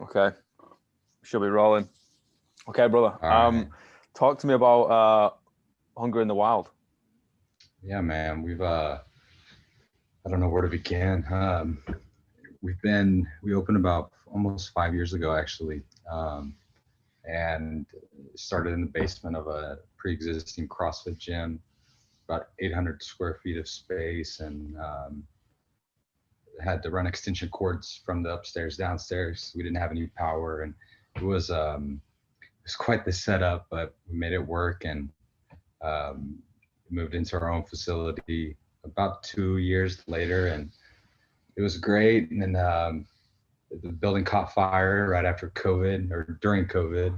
Okay, should be rolling. Okay, brother. All right. Talk to me about Hunger in the Wild. Yeah, man. I don't know where to begin. We opened about almost 5 years ago, actually, and started in the basement of a pre-existing CrossFit gym, about 800 square feet of space, and had to run extension cords from the upstairs downstairs. We didn't have any power, and it was quite the setup, but we made it work and um, moved into our own facility about 2 years later, and it was great. And then the building caught fire right after COVID or during COVID.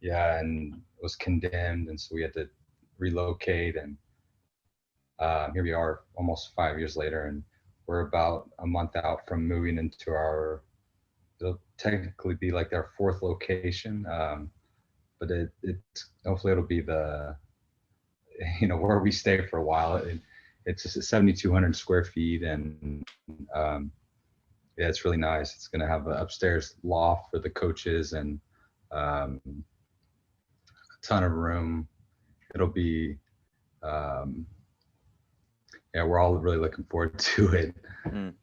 Yeah, and it was condemned, and so we had to relocate. And here we are, almost 5 years later, and we're about a month out from moving into our. It'll technically be like our fourth location, but it's hopefully it'll be the where we stay for a while. It's just 7,200 square feet, and yeah, it's really nice. It's going to have an upstairs loft for the coaches and a ton of room. It'll be, yeah, we're all really looking forward to it.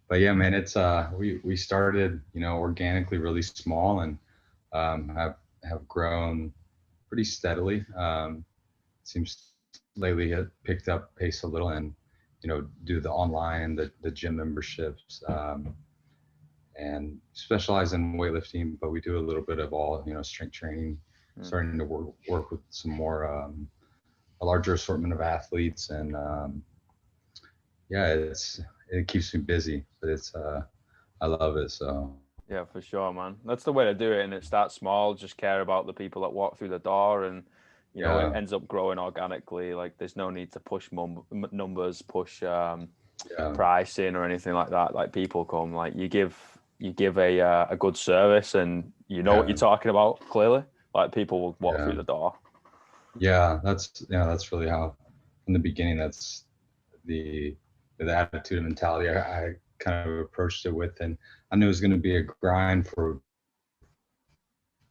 But yeah, man, it's we started organically really small, and have grown pretty steadily. Seems lately it picked up pace a little, and do the online, the gym memberships, and specialize in weightlifting, but we do a little bit of all, strength training, starting to work with some more a larger assortment of athletes, and yeah, it keeps me busy, but I love it. So Yeah, for sure, man. That's the way to do it, and it starts small. Just care about the people that walk through the door, and Yeah. it ends up growing organically. Like there's no need to push numbers, push pricing or anything like that. Like people come, like you give a good service, and what you're talking about clearly. Like people will walk through the door. Yeah, that's really how from the beginning. That's the attitude and mentality I kind of approached it with, and I knew it was going to be a grind for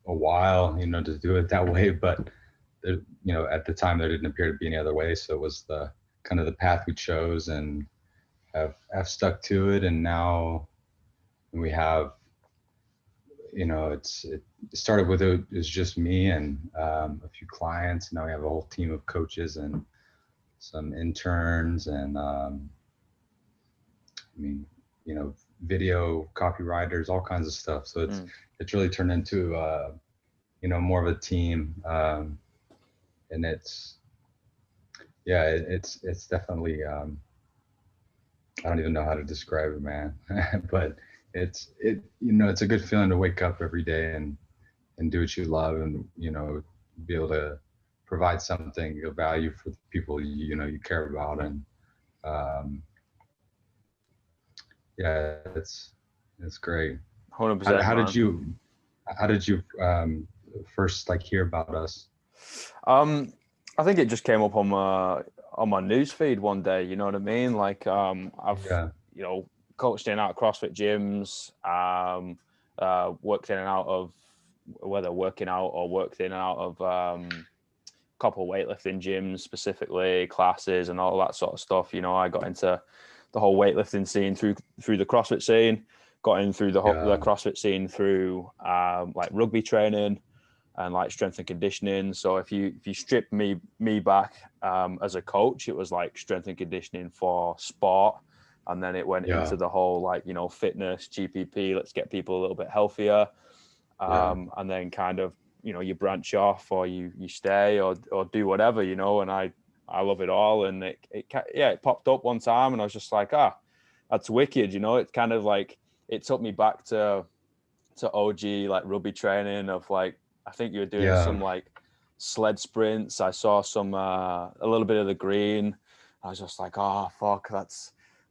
a while, to do it that way, but there, at the time there didn't appear to be any other way, so it was the kind of the path we chose, and have stuck to it. And now we have, it started with it was just me and a few clients. Now we have a whole team of coaches and some interns, and video copywriters, all kinds of stuff. So it's really turned into more of a team, and it's definitely I don't even know how to describe it, man. But it's a good feeling to wake up every day and do what you love, and be able to provide something of value for the people you care about. And yeah, it's great. 100%. How did you first hear about us? I think it just came up on my news feed one day. You know what I mean? Like I've coached in and out of CrossFit gyms, worked in and out of, whether working out or worked in and out of a couple of weightlifting gyms, specifically classes and all that sort of stuff. I got into the whole weightlifting scene through the CrossFit scene, got in through the CrossFit scene through rugby training and strength and conditioning. So if you strip me back as a coach, it was strength and conditioning for sport, and then it went into the whole fitness, GPP, let's get people a little bit healthier, and then kind of you branch off, or you stay or do whatever, and I love it all. And it popped up one time, and I was just like, that's wicked. It's kind of it took me back to OG rugby training of I think you were doing some sled sprints. I saw some a little bit of the green. I was just like, oh fuck, that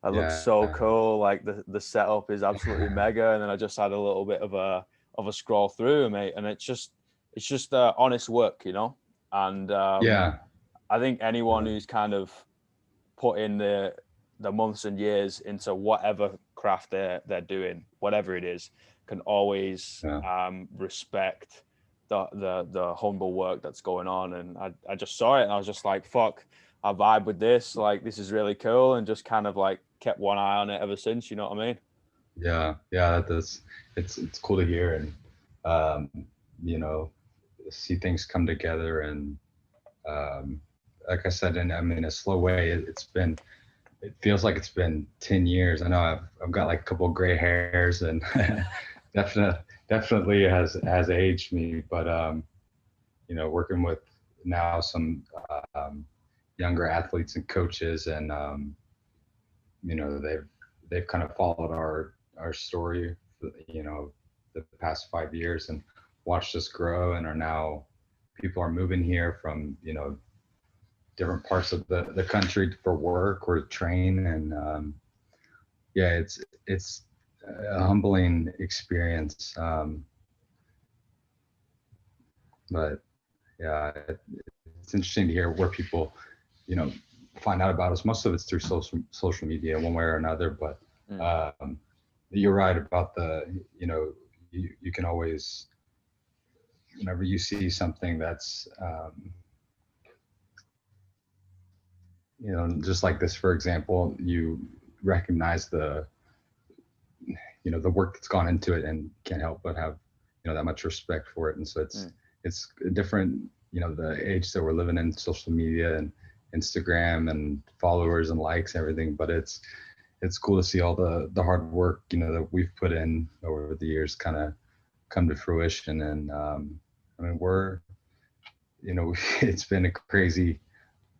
looks so cool. The setup is absolutely mega. And then I just had a little bit of a scroll through, mate, and it's just honest work, And I think anyone who's kind of put in the months and years into whatever craft they're doing, whatever it is, can always Yeah. respect the humble work that's going on. And I just saw it and I was just like, fuck, I vibe with this. Like, this is really cool, and just kind of like kept one eye on it ever since. You know what I mean? Yeah, that's it's cool to hear, and you know, see things come together, and like I said, in a slow way, it feels like it's been 10 years. I know I've got like a couple of gray hairs, and definitely has aged me, but you know, working with now some younger athletes and coaches, and you know, they've kind of followed our story, you know, the past 5 years, and watched us grow, and are now, people are moving here from, you know, different parts of the country for work or to train, and yeah, it's a humbling experience, but yeah, it's interesting to hear where people, you know, find out about us. Most of it's through social media, one way or another. But you're right about you know, you can always, whenever you see something that's, you know, just like this, for example, you recognize you know, the work that's gone into it, and can't help but have, you know, that much respect for it. And so it's different, you know, the age that we're living in, social media and Instagram and followers and likes and everything, but it's cool to see all the hard work, you know, that we've put in over the years kind of come to fruition. And I mean, we're, you know, it's been a crazy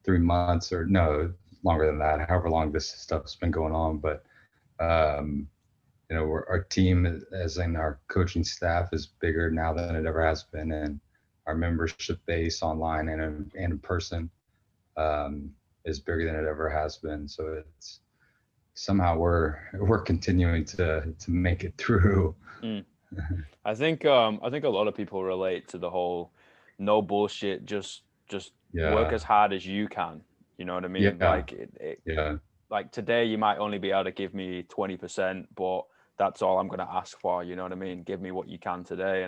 3 months, or no, longer than that, however long this stuff's been going on. But you know, our team, as in our coaching staff, is bigger now than it ever has been, and our membership base online and in person is bigger than it ever has been. So it's somehow we're continuing to make it through. I think a lot of people relate to the whole no bullshit, just work as hard as you can. You know what I mean? Like like today you might only be able to give me 20%, but that's all I'm going to ask for. You know what I mean? Give me what you can today.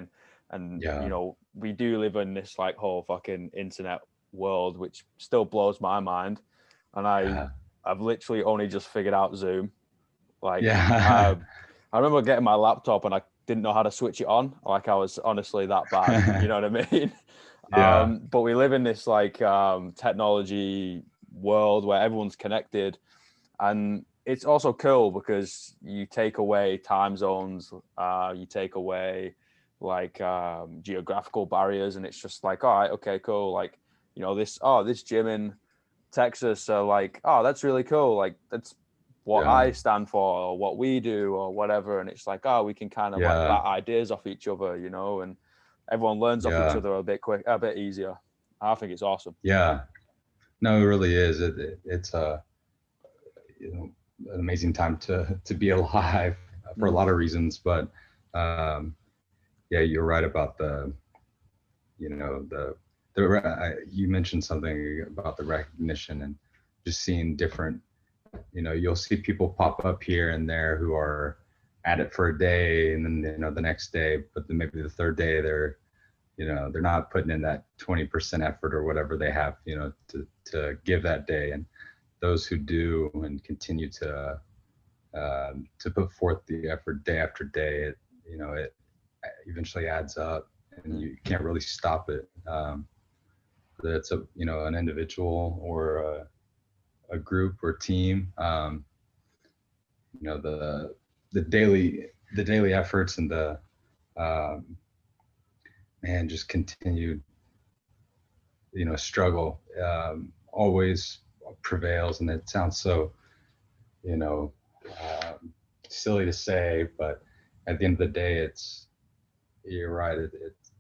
And you know, we do live in this like whole fucking internet world, which still blows my mind. And I've literally only just figured out Zoom. Like, I remember getting my laptop and I didn't know how to switch it on. Like, I was honestly that bad. You know what I mean? But we live in this like technology world where everyone's connected, and it's also cool because you take away time zones, you take away like geographical barriers, and it's just like, all right, okay, cool. Like, you know, this gym in Texas, so like, oh, that's really cool. Like, that's what I stand for, or what we do, or whatever. And it's like, oh, we can kind of like bat ideas off each other, you know, and everyone learns off each other a bit easier. I think it's awesome. Yeah, no, it really is. It's a, you know, an amazing time to be alive for a lot of reasons. But yeah, you're right about you know, you mentioned something about the recognition, and just seeing different, you know, you'll see people pop up here and there who are at it for a day, and then, you know, the next day, but then maybe the third day they're, you know, they're not putting in that 20% effort or whatever they have, you know, to give that day. And those who do and continue to put forth the effort day after day, you know, it eventually adds up, and you can't really stop it. Whether it's you know, an individual or a group or team, you know, the daily efforts and the man, just continued, you know, struggle always prevails. And it sounds so, you know, silly to say, but at the end of the day, you're right.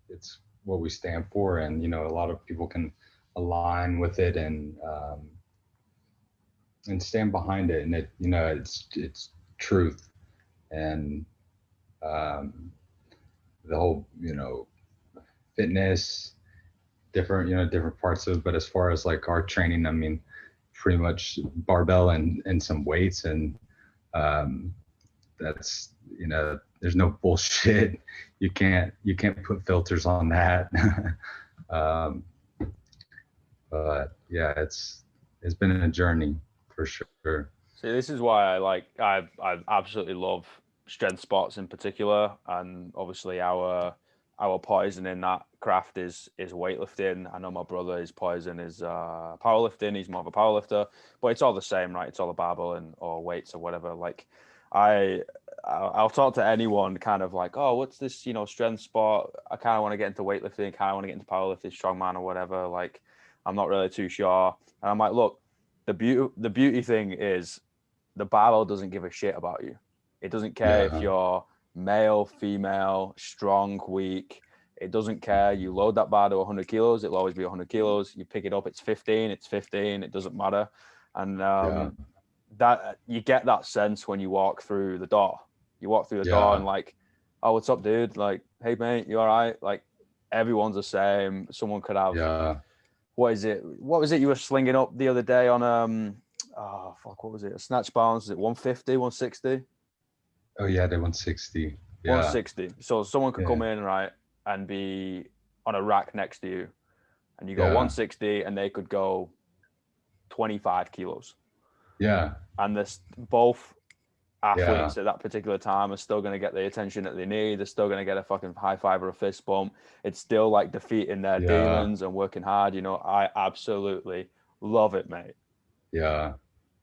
It's what we stand for, and, you know, a lot of people can align with it and stand behind it, and you know, it's truth. And the whole, you know, fitness, different, you know, different parts of it. But as far as like our training, I mean, pretty much barbell and some weights, and that's, you know, there's no bullshit. You can't put filters on that. um, but yeah, it's been a journey for sure. See, this is why I absolutely love strength sports in particular, and obviously our poison in that craft is weightlifting. I know my brother, his poison is powerlifting. He's more of a powerlifter, but it's all the same, right? It's all a barbell and or weights or whatever. Like I'll talk to anyone kind of like, oh, what's this, strength sport? I kind of want to get into weightlifting, kind of want to get into powerlifting, strongman or whatever. Like, I'm not really too sure. And I'm like, look, the beauty thing is the barbell doesn't give a shit about you. It doesn't care if you're male, female, strong, weak. It doesn't care. You load that bar to 100 kilos, it'll always be 100 kilos. You pick it up, it's 15, it's 15. It doesn't matter. And that you get that sense when you walk through the door. You walk through the door and like, oh, what's up, dude? Like, hey, mate, you all right? Like, everyone's the same. Someone could have, what is it? What was it you were slinging up the other day on, oh, fuck, what was it? A snatch balance? Is it 150, 160? Oh, yeah, the 160. Yeah. 160. So someone could come in, right, and be on a rack next to you, and you go 160, and they could go 25 kilos. Yeah. And this both athletes at that particular time are still going to get the attention that they need. They're still going to get a fucking high five or a fist bump. It's still like defeating their demons and working hard. I absolutely love it, mate. Yeah.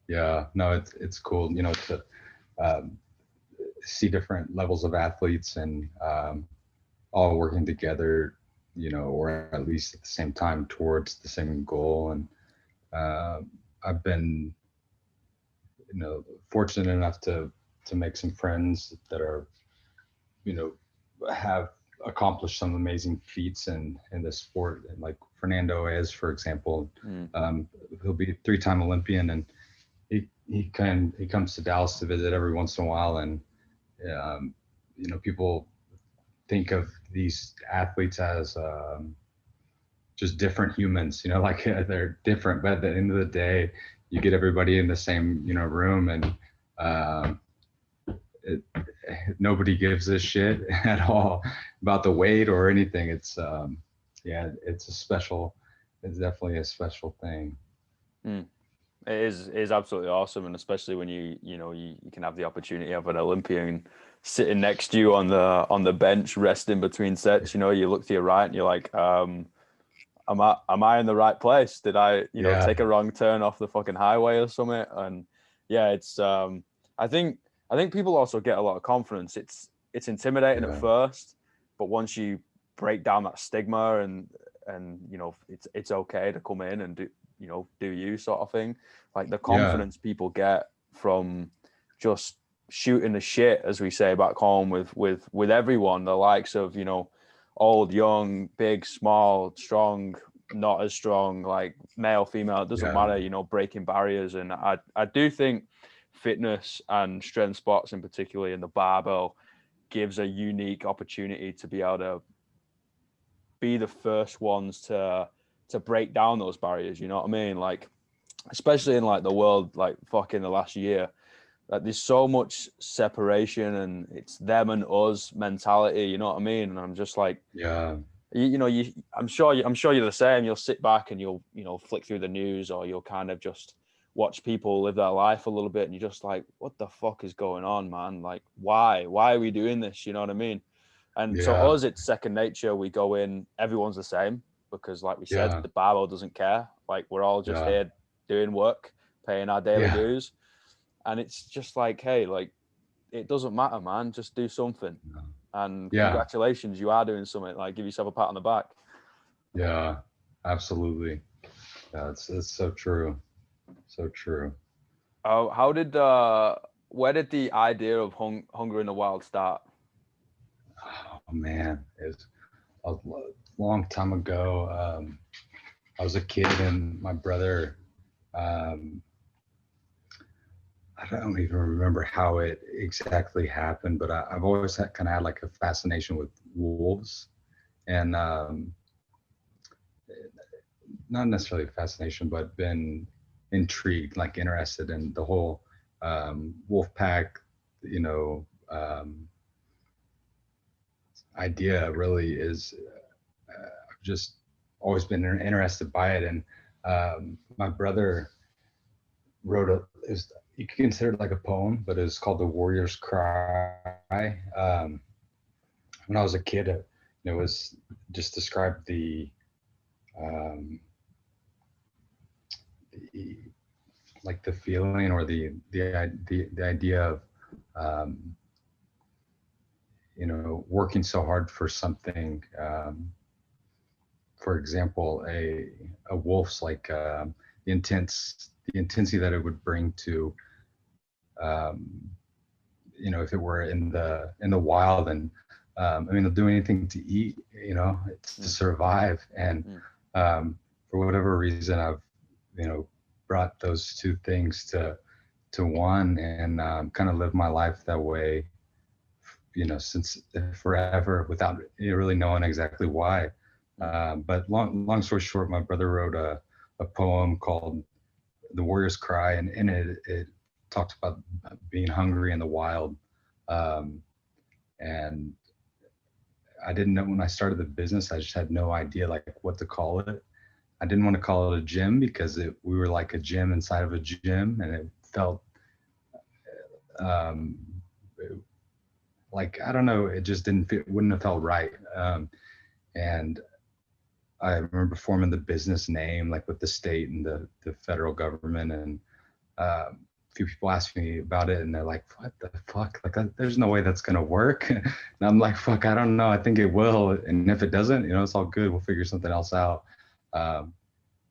No, it's cool, to see different levels of athletes and all working together, or at least at the same time towards the same goal. And I've been, fortunate enough to make some friends that are, have accomplished some amazing feats in the sport. And like Fernando is, for example, he'll be a 3-time Olympian, and he comes to Dallas to visit every once in a while. And, people think of these athletes as just different humans, like they're different, but at the end of the day, you get everybody in the same, room, and nobody gives a shit at all about the weight or anything. It's it's definitely a special thing. It is absolutely awesome, and especially when you can have the opportunity of an Olympian sitting next to you on the bench, resting between sets. You look to your right and you're like, am I in the right place? Did I take a wrong turn off the fucking highway or something? And it's I think people also get a lot of confidence. It's intimidating at first, but once you break down that stigma and it's okay to come in and do you sort of thing, like the confidence people get from just shooting the shit, as we say back home, with everyone, the likes of old, young, big, small, strong, not as strong, like male, female, it doesn't matter, breaking barriers. And I do think fitness and strength sports, in particular in the barbell, gives a unique opportunity to be able to be the first ones to break down those barriers. You know what I mean? Like, especially in like the world, like fucking the last year, like there's so much separation and it's them and us mentality. You know what I mean? And I'm just like, I'm sure you're the same. You'll sit back and you'll flick through the news, or you'll kind of just watch people live their life a little bit, and you're just like, what the fuck is going on, man? Like, why are we doing this? You know what I mean? And so us, it's second nature. We go in, everyone's the same, because like we said, the barbell doesn't care. Like, we're all just here doing work, paying our daily dues. And it's just like, hey, like, it doesn't matter, man. Just do something. And congratulations, you are doing something. Like, give yourself a pat on the back. Yeah, absolutely. Yeah, it's so true. So true. Where did the idea of Hunger in the Wild start? Oh man, it's a long time ago. I was a kid, and my brother, I don't even remember how it exactly happened, but I've always kind of had like a fascination with wolves, and not necessarily a fascination, but been intrigued, like interested in the whole wolf pack, idea really is, I've just always been interested by it. And my brother wrote you could consider it like a poem, but it's called The Warrior's Cry. When I was a kid, it was just described um, the like the feeling or the idea of um, working so hard for something. For example, a wolf's like the intensity that it would bring to if it were in the wild. And I mean, they'll do anything to eat, it's to survive. And for whatever reason, I've brought those two things to one, and kind of lived my life that way, since forever, without really knowing exactly why. But long story short, my brother wrote a poem called The Warrior's Cry, and in it talked about being hungry in the wild. And I didn't know, when I started the business, I just had no idea like what to call it. I didn't want to call it a gym because we were like a gym inside of a gym, and it felt um, like, I don't know, it just wouldn't have felt right. And I remember forming the business name like with the state and the federal government, and a few people asked me about it, and they're like, "What the fuck? Like, there's no way that's gonna work." And I'm like, "Fuck, I don't know. I think it will, and if it doesn't, it's all good. We'll figure something else out."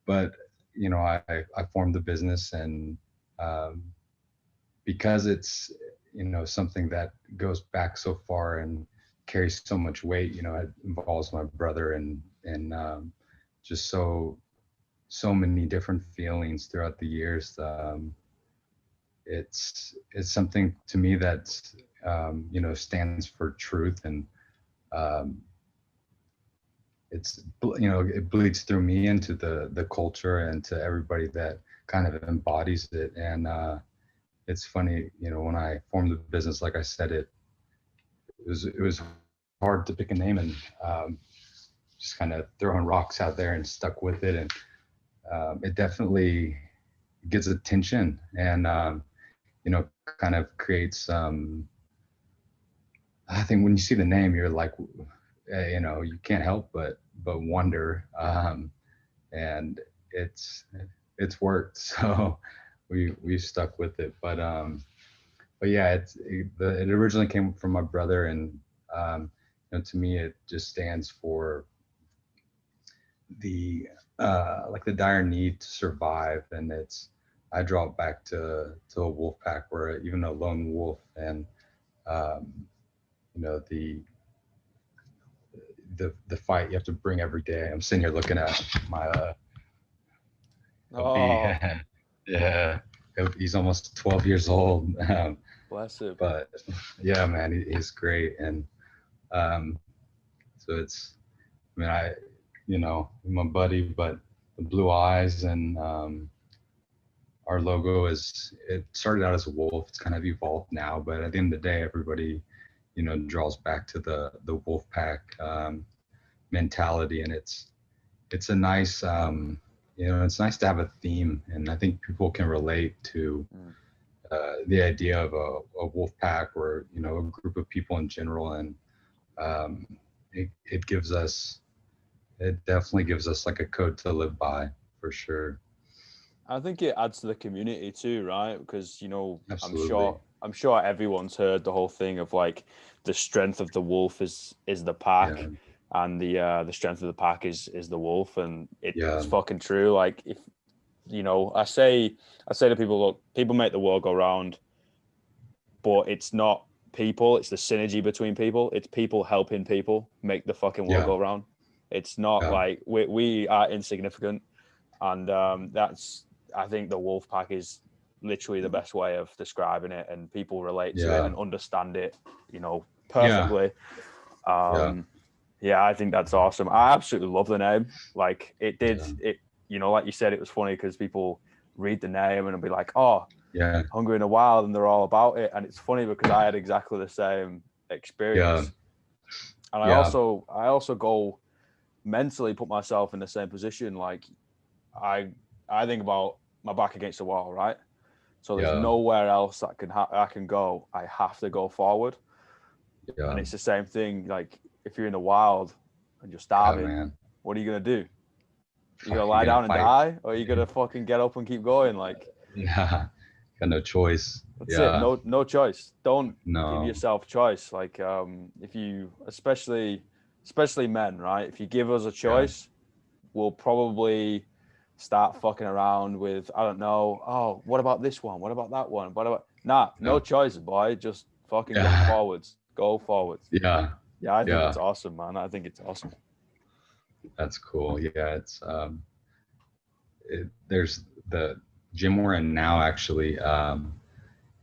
But I formed the business, and because it's something that goes back so far and carries so much weight, it involves my brother, and just so many different feelings throughout the years. It's something to me that stands for truth, and it bleeds through me into the culture and to everybody that kind of embodies it. And it's funny, when I formed the business, like I said, it was hard to pick a name, and just kind of throwing rocks out there and stuck with it. And it definitely gets attention, and kind of creates I think when you see the name, you're like, you can't help but wonder. And it's worked, so we stuck with it. But yeah, it originally came from my brother, and to me, it just stands for the like the dire need to survive. And I draw it back to a wolf pack, where even a lone wolf, and um, the fight you have to bring every day. I'm sitting here looking at my puppy. Oh, Yeah, he's almost 12 years old. bless him. But yeah, man, he's great. And so I mean, my buddy, but the blue eyes, and our logo it started out as a wolf. It's kind of evolved now, but at the end of the day, everybody, draws back to the wolf pack mentality. And it's a nice, it's nice to have a theme, and I think people can relate to the idea of a wolf pack, or a group of people in general. And um, it definitely gives us like a code to live by, for sure. I think it adds to the community too, right? Because Absolutely. I'm sure everyone's heard the whole thing of like the strength of the wolf is the pack, Yeah. and the strength of the pack is the wolf, and it's Yeah. fucking true. Like, if I say to people, look, people make the world go round, but it's not people, it's the synergy between people. It's people helping people make the fucking world Yeah. go round. It's not Yeah. like we are insignificant, and that's, I think the wolf pack is literally the best way of describing it, and people relate to it Yeah. and understand it, Yeah. perfectly. Yeah. Yeah, I think that's awesome. I absolutely love the name. Like, Yeah. like you said, it was funny because people read the name and it'll be like, oh, Yeah. Hungry in a Wild, and they're all about it. And it's funny because I had exactly the same Yeah. experience. And Yeah. I also go mentally put myself in the same position. Like I think about my back against the wall, right? So there's Yeah. nowhere else I can go. I have to go forward. And Yeah. it's the same thing. Like if you're in the wild and you're Yeah, starving, man. what are you gonna do? You gonna Fuck, you lie gotta down and fight. die, or are you gonna fucking get up and keep going? Like Yeah. Got no choice. that's it. Yeah. No choice. Don't give No. yourself choice. Like if you, especially men, right? If you give us a Yeah. choice, we'll probably start fucking around with, I don't know, oh, what about this one? What about that one? What about no Yeah. choices, boy. Just fucking go Yeah. forwards. Go forwards. Yeah. Yeah, I think it's Yeah. awesome, man. I think it's awesome. That's cool. Yeah. There's the gym we're in now, actually.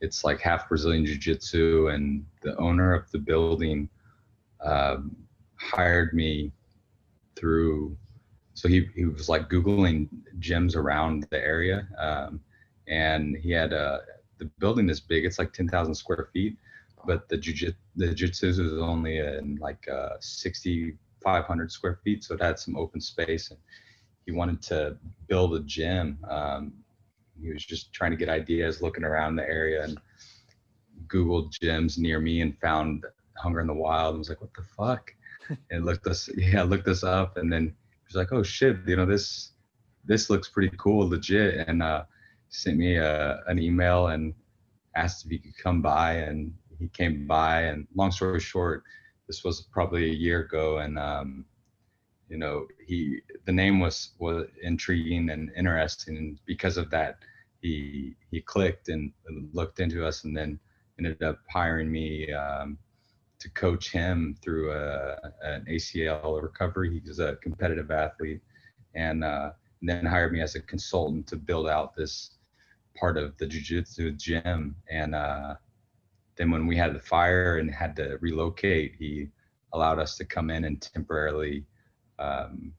It's like half Brazilian jiu-jitsu, and the owner of the building um, hired me through. So he was like Googling gyms around the area, and he had the building is big. It's like 10,000 square feet, but the jiu-jitsu is only in like 6,500 square feet, so it had some open space. And he wanted to build a gym. He was just trying to get ideas, looking around the area, and Googled gyms near me and found Hunger in the Wild. And was like, what the fuck? And looked us up, and then he was like, oh shit, this looks pretty cool, legit. And sent me an email and asked if he could come by, and he came by. And long story short, this was probably a year ago, and the name was intriguing and interesting, and because of that, he clicked and looked into us, and then ended up hiring me to coach him through an ACL recovery. He's a competitive athlete, and then hired me as a consultant to build out this part of the jiu-jitsu gym. And then when we had the fire and had to relocate, he allowed us to come in and temporarily um,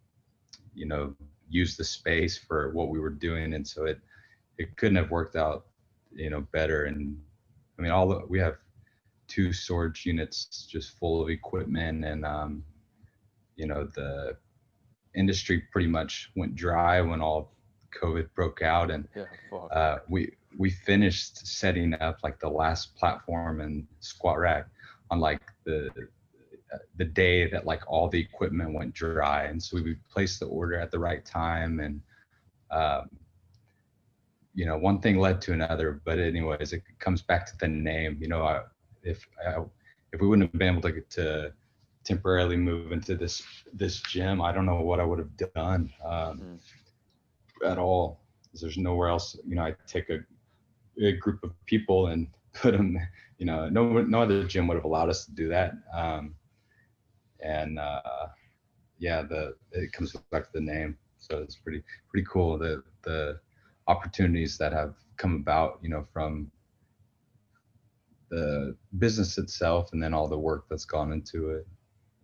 use the space for what we were doing. And so it couldn't have worked out better. And I mean, we have 2 storage units just full of equipment, and the industry pretty much went dry when all COVID broke out. And we finished setting up like the last platform and squat rack on like the day that like all the equipment went dry. And so we placed the order at the right time, and um, one thing led to another. But anyways, it comes back to the name. If we wouldn't have been able to temporarily move into this gym, I don't know what I would have done at all, because there's nowhere else. I take a group of people and put them, no other gym would have allowed us to do that. And it comes back to the name. So it's pretty cool, the opportunities that have come about, from the business itself, and then all the work that's gone into it.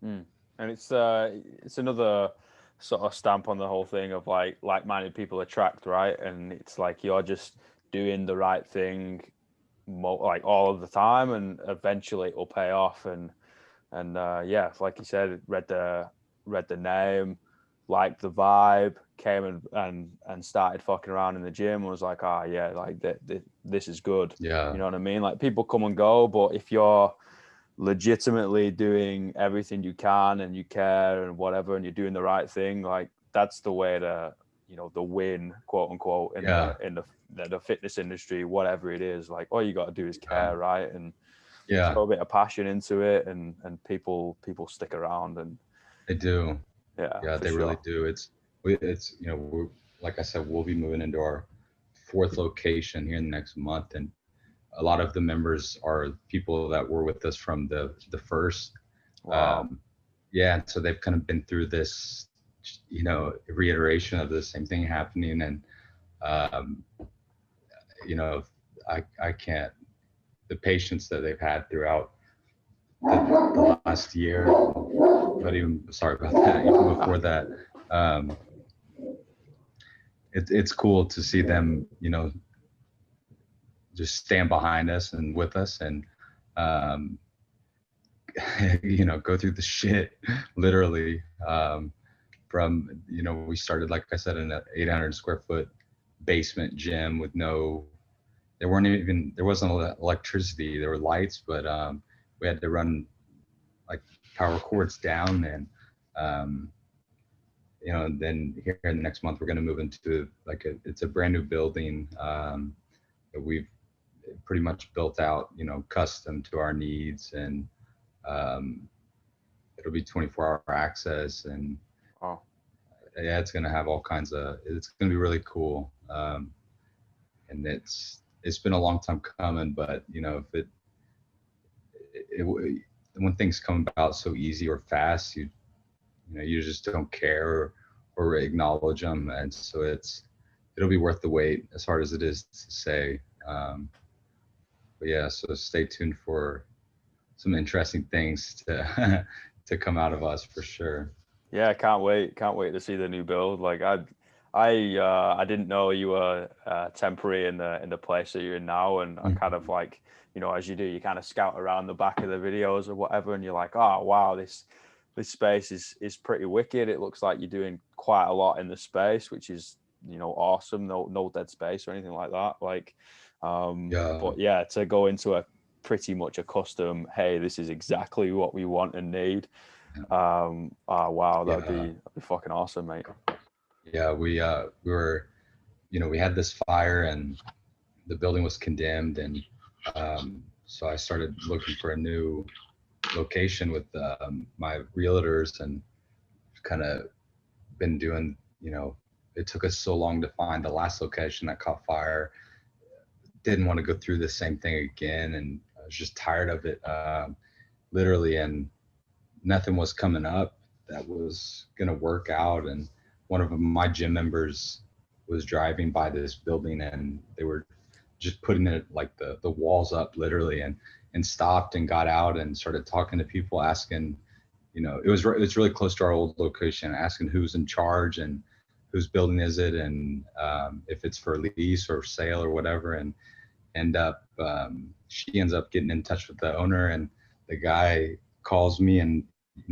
And it's another sort of stamp on the whole thing of like-minded people attract, right? And it's like you're just doing the right thing like all of the time, and eventually it will pay off. And like you said, read the name, liked the vibe, came and started fucking around in the gym, and was like, like this is good. Yeah. You know what I mean? Like people come and go, but if you're legitimately doing everything you can and you care and whatever, and you're doing the right thing, like that's the way to, the win, quote unquote, in the fitness industry, whatever it is. Like all you got to do is care, right? And throw a bit of passion into it, and people stick around. And they do. Yeah, they really do. It's we're, like I said, we'll be moving into our 4th location here in the next month, and a lot of the members are people that were with us from the first. Wow. So they've kind of been through this, reiteration of the same thing happening. And I can't, the patience that they've had throughout the last year, but even, sorry about that, even before that, it's cool to see them, just stand behind us and with us, and go through the shit literally. From, we started, like I said, in an 800 square foot basement gym with there wasn't electricity. There were lights, but we had to run like power cords down, and then here in the next month we're going to move into it's a brand new building that we've pretty much built out, custom to our needs, and it'll be 24-hour access, and yeah, it's going to have it's going to be really cool. And it's been a long time coming, but if when things come about so easy or fast, you just don't care or acknowledge them, and so it'll be worth the wait, as hard as it is to say. But yeah, so stay tuned for some interesting things to come out of us for sure. Yeah, can't wait to see the new build. Like I didn't know you were temporary in the place that you're in now, and I kind of like, as you do, you kind of scout around the back of the videos or whatever, and you're like, oh wow, this space is pretty wicked. It looks like you're doing quite a lot in the space, which is awesome. No dead space or anything like that. Like, but yeah, to go into a pretty much a custom, hey, this is exactly what we want and need. Oh wow, that'd be fucking awesome, mate. Yeah, we were, we had this fire and the building was condemned, and so I started looking for a new location with my realtors, and kind of been doing, it took us so long to find the last location that caught fire. Didn't want to go through the same thing again, and I was just tired of it, literally, and nothing was coming up that was going to work out. And one of my gym members was driving by this building, and they were just putting it like the walls up literally, and stopped and got out and started talking to people, asking, it's really close to our old location, asking who's in charge and whose building is it, and if it's for lease or sale or whatever. And she ends up getting in touch with the owner, and the guy calls me and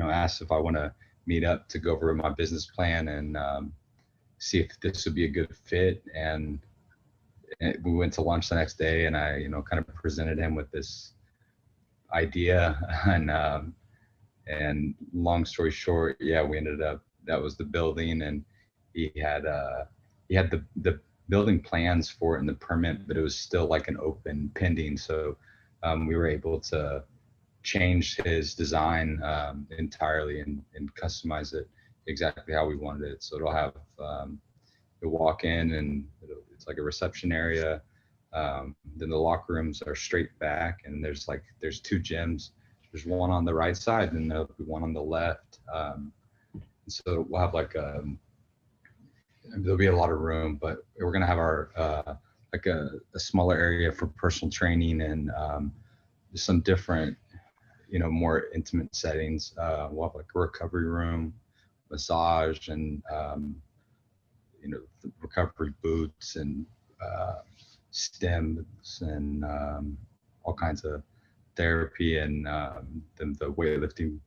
asks if I want to meet up to go over my business plan and see if this would be a good fit. And we went to lunch the next day, and I kind of presented him with this idea, and long story short, yeah, we ended up, that was the building, and he had the building plans for it and the permit, but it was still like an open pending. So we were able to change his design entirely and customize it exactly how we wanted it. So it'll have, you'll walk in and it's like a reception area. Then the locker rooms are straight back, and there's two gyms. There's one on the right side and there'll be one on the left. So we'll have there'll be a lot of room, but we're going to have our a smaller area for personal training and some different, more intimate settings. We'll have a recovery room, massage, and recovery boots, and stems, and all kinds of therapy, and then the weightlifting.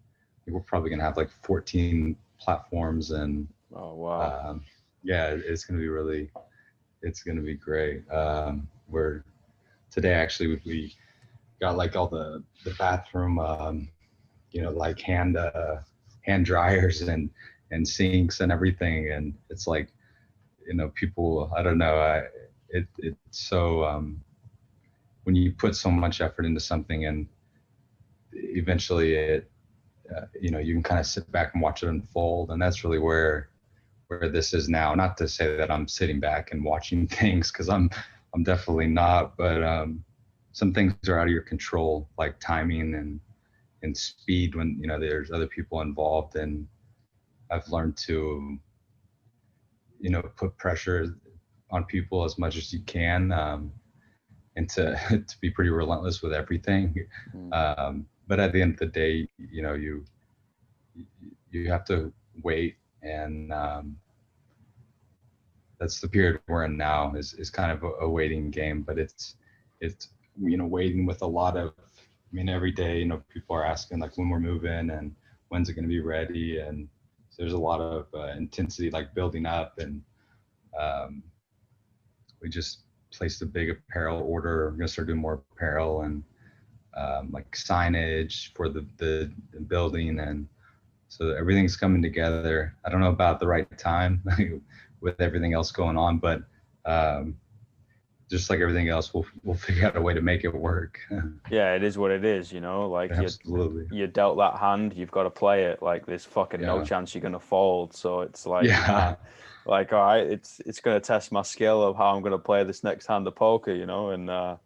We're probably going to have 14 platforms, and oh wow, yeah, it's going to be great. We're today actually we got all the bathroom, hand dryers and sinks and everything, and it's people, I don't know, it's so when you put so much effort into something, and eventually it you can kind of sit back and watch it unfold, and that's really where this is now. Not to say that I'm sitting back and watching things, because I'm definitely not, but some things are out of your control, like timing and speed when there's other people involved. And I've learned to put pressure on people as much as you can, and to be pretty relentless with everything. But at the end of the day, you have to wait, and that's the period we're in now, is kind of a waiting game. But it's waiting with a lot of mean, every day, people are asking like when we're moving and when's it going to be ready. And so there's a lot of intensity like building up. And um, we just placed a big apparel order. We're going to start doing more apparel and like signage for the building. And so everything's coming together. I don't know about the right time with everything else going on, but just like everything else, we'll figure out a way to make it work. Yeah, it is what it is, like Absolutely. you dealt that hand, you've got to play it. Like there's fucking no chance you're gonna fold. So it's like, like, all right, it's gonna test my skill of how I'm gonna play this next hand of poker, and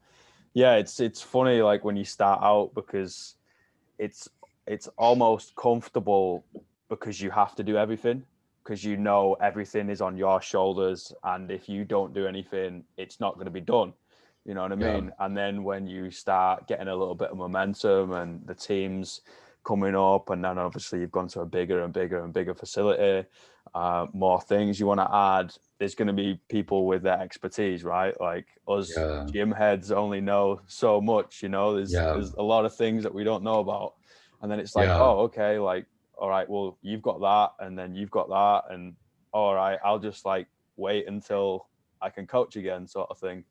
yeah, it's funny like when you start out because it's almost comfortable because you have to do everything because everything is on your shoulders, and if you don't do anything, it's not going to be done. You know what I mean? And then when you start getting a little bit of momentum and the team's coming up, and then obviously you've gone to a bigger and bigger and bigger facility, more things you want to add, there's going to be people with their expertise, right? Like us gym heads only know so much, there's a lot of things that we don't know about. And then it's like, oh, okay, like, all right, well, you've got that, and then you've got that, and all right, I'll just like wait until I can coach again, sort of thing.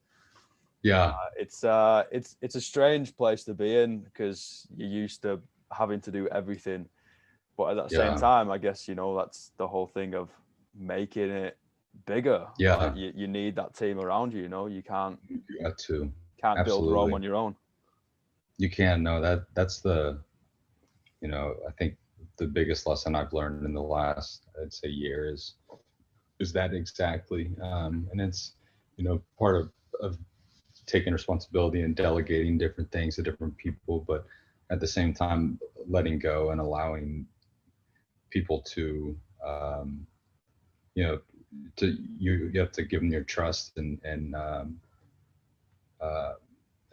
It's a strange place to be in because you're used to having to do everything, but at the same time, I guess that's the whole thing of making it bigger. Right? You need that team around you. You can't build Rome on your own. You can. No, that's the I think the biggest lesson I've learned in the last, I'd say, year is that exactly. And it's part of taking responsibility and delegating different things to different people, but at the same time letting go and allowing people to you have to give them your trust and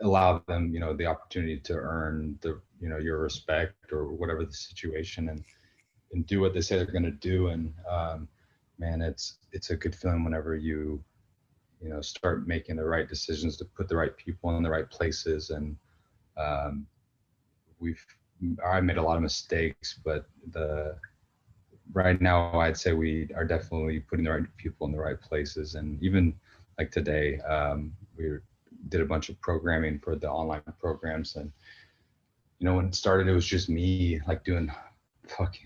allow them the opportunity to earn your respect or whatever the situation, and do what they say they're going to do. And man, it's a good feeling whenever you start making the right decisions to put the right people in the right places. And I made a lot of mistakes, but right now I'd say we are definitely putting the right people in the right places. And even like today, we did a bunch of programming for the online programs. And when it started, it was just me like doing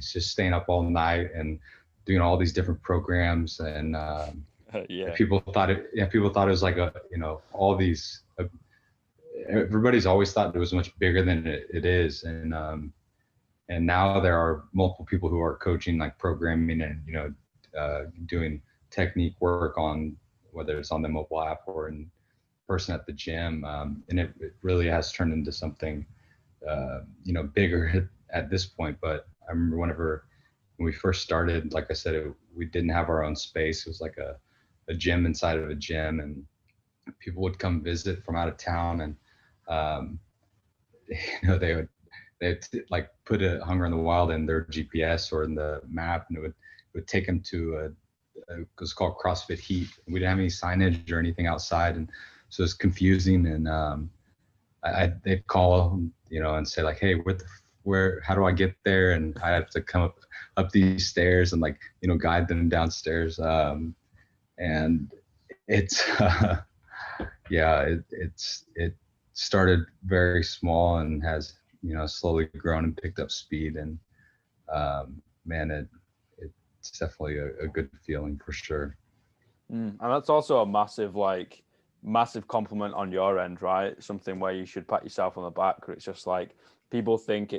just staying up all night and doing all these different programs. And people thought it was like all these everybody's always thought it was much bigger than it is. And now there are multiple people who are coaching like programming and doing technique work on whether it's on the mobile app or in person at the gym. And it really has turned into something bigger at this point. But I remember when we first started, like I said, we didn't have our own space. It was like a gym inside of a gym, and people would come visit from out of town, and they'd like put a Hunger in the Wild in their GPS or in the map, and it would take them to it was called CrossFit Heat. We didn't have any signage or anything outside, and so it's confusing. And they'd call and say like, hey, how do I get there? And I have to come up these stairs and like guide them downstairs. And it's it started very small and has slowly grown and picked up speed. And man, it's definitely a good feeling for sure. And that's also a massive compliment on your end, right? Something where you should pat yourself on the back. It's just like people think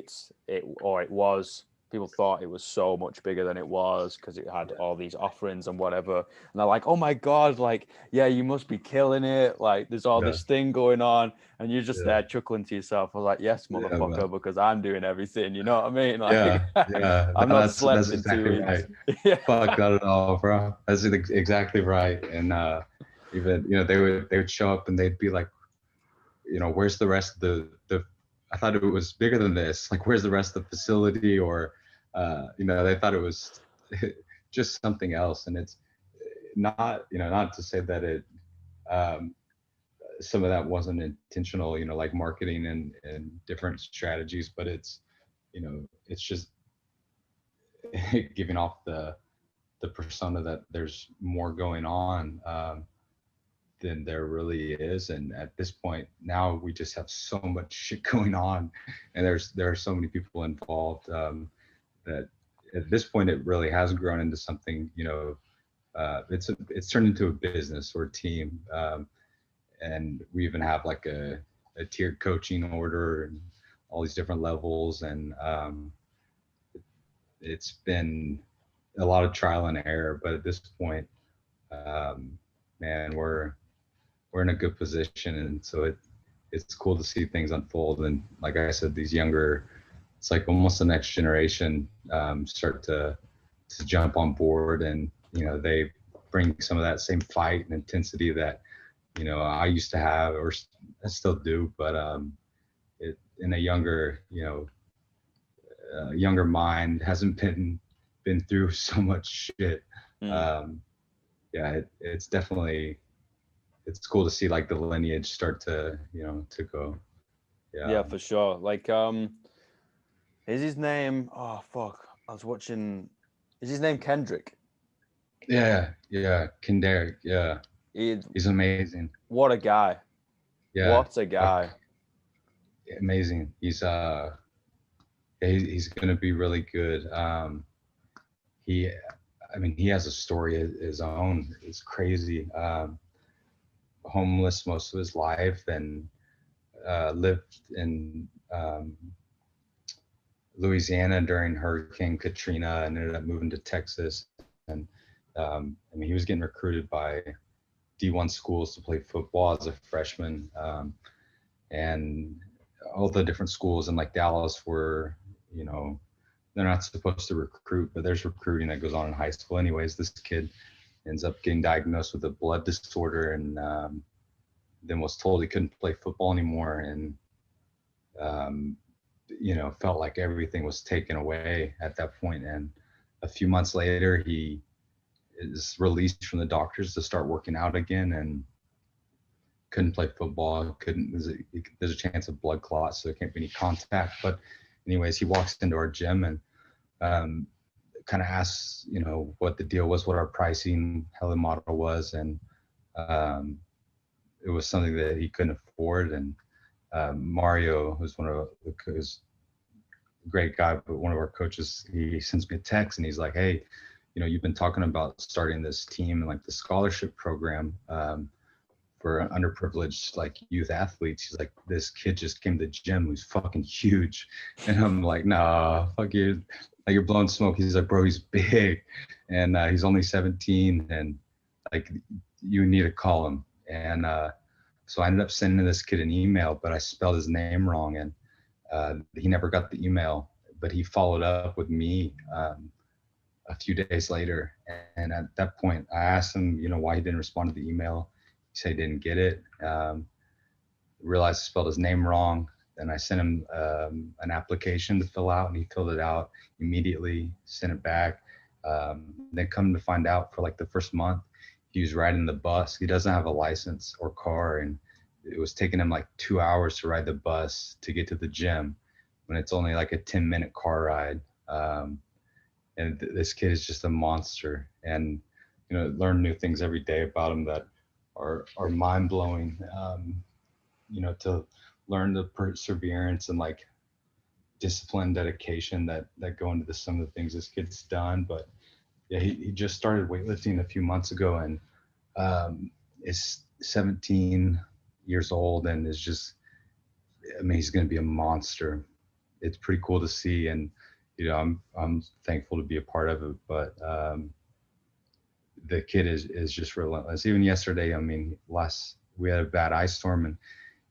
people thought it was so much bigger than it was because it had all these offerings and whatever. And they're like, oh my God, like, yeah, you must be killing it. Like there's all this thing going on. And you're just there chuckling to yourself. I was like, yes, motherfucker, because I'm doing everything. You know what I mean? Like, I've not slept in exactly 2 weeks. Right. Fuck, not at all, bro. That's exactly right. And even, they would show up and they'd be like, where's the rest of the I thought it was bigger than this. Like, where's the rest of the facility? Or, they thought it was just something else. And it's not, not to say that some of that wasn't intentional, like marketing and different strategies, but it's, it's just giving off the persona that there's more going on than there really is. And at this point now, we just have so much shit going on, and there are so many people involved that at this point it really has grown into something. It's turned into a business or a team, and we even have like a tiered coaching order and all these different levels, and it's been a lot of trial and error, but at this point, man, we're in a good position, and so it's cool to see things unfold. And like I said, these younger, it's like almost the next generation start to jump on board, and they bring some of that same fight and intensity that I used to have, or I still do, but it in a younger younger mind, hasn't been through so much shit. Yeah, it's definitely, it's cool to see like the lineage start to to go. Yeah, for sure. Like is his name, oh fuck, I was watching, is his name Kendrick? Yeah, Kendrick, yeah. He's amazing. What a guy. Yeah, what a guy. Amazing. He's gonna be really good. He has a story of his own. It's crazy. Homeless most of his life, and lived in Louisiana during Hurricane Katrina, and ended up moving to Texas. And he was getting recruited by D1 schools to play football as a freshman, and all the different schools in like Dallas were, they're not supposed to recruit, but there's recruiting that goes on in high school anyways. This kid ends up getting diagnosed with a blood disorder, and then was told he couldn't play football anymore, and felt like everything was taken away at that point. And a few months later, he is released from the doctors to start working out again, and couldn't play football. There's a chance of blood clots, so there can't be any contact. But anyways, he walks into our gym and kind of asks, what the deal was, what our pricing, how the model was, and it was something that he couldn't afford. And Mario, who's who's a great guy, but one of our coaches, he sends me a text and he's like, hey, you've been talking about starting this team and like the scholarship program for underprivileged like youth athletes. He's like, this kid just came to the gym who's fucking huge. And I'm like, nah, fuck you. Like, you're blowing smoke. He's like, bro, he's big, and he's only 17, and like, you need to call him. And so I ended up sending this kid an email, but I spelled his name wrong, and he never got the email. But he followed up with me a few days later, and at that point I asked him, why he didn't respond to the email. He said he didn't get it. Realized I spelled his name wrong. Then I sent him an application to fill out, and he filled it out immediately, sent it back. Then come to find out, for like the first month, he was riding the bus. He doesn't have a license or car, and it was taking him like 2 hours to ride the bus to get to the gym, when it's only like a 10-minute car ride. And this kid is just a monster, and learn new things every day about him that are mind-blowing. To learn the perseverance and like discipline, dedication that go into some of the things this kid's done. But yeah, he just started weightlifting a few months ago, and is 17 years old, and is just, he's going to be a monster. It's pretty cool to see, and I'm thankful to be a part of it. But the kid is just relentless. Even yesterday, we had a bad ice storm, and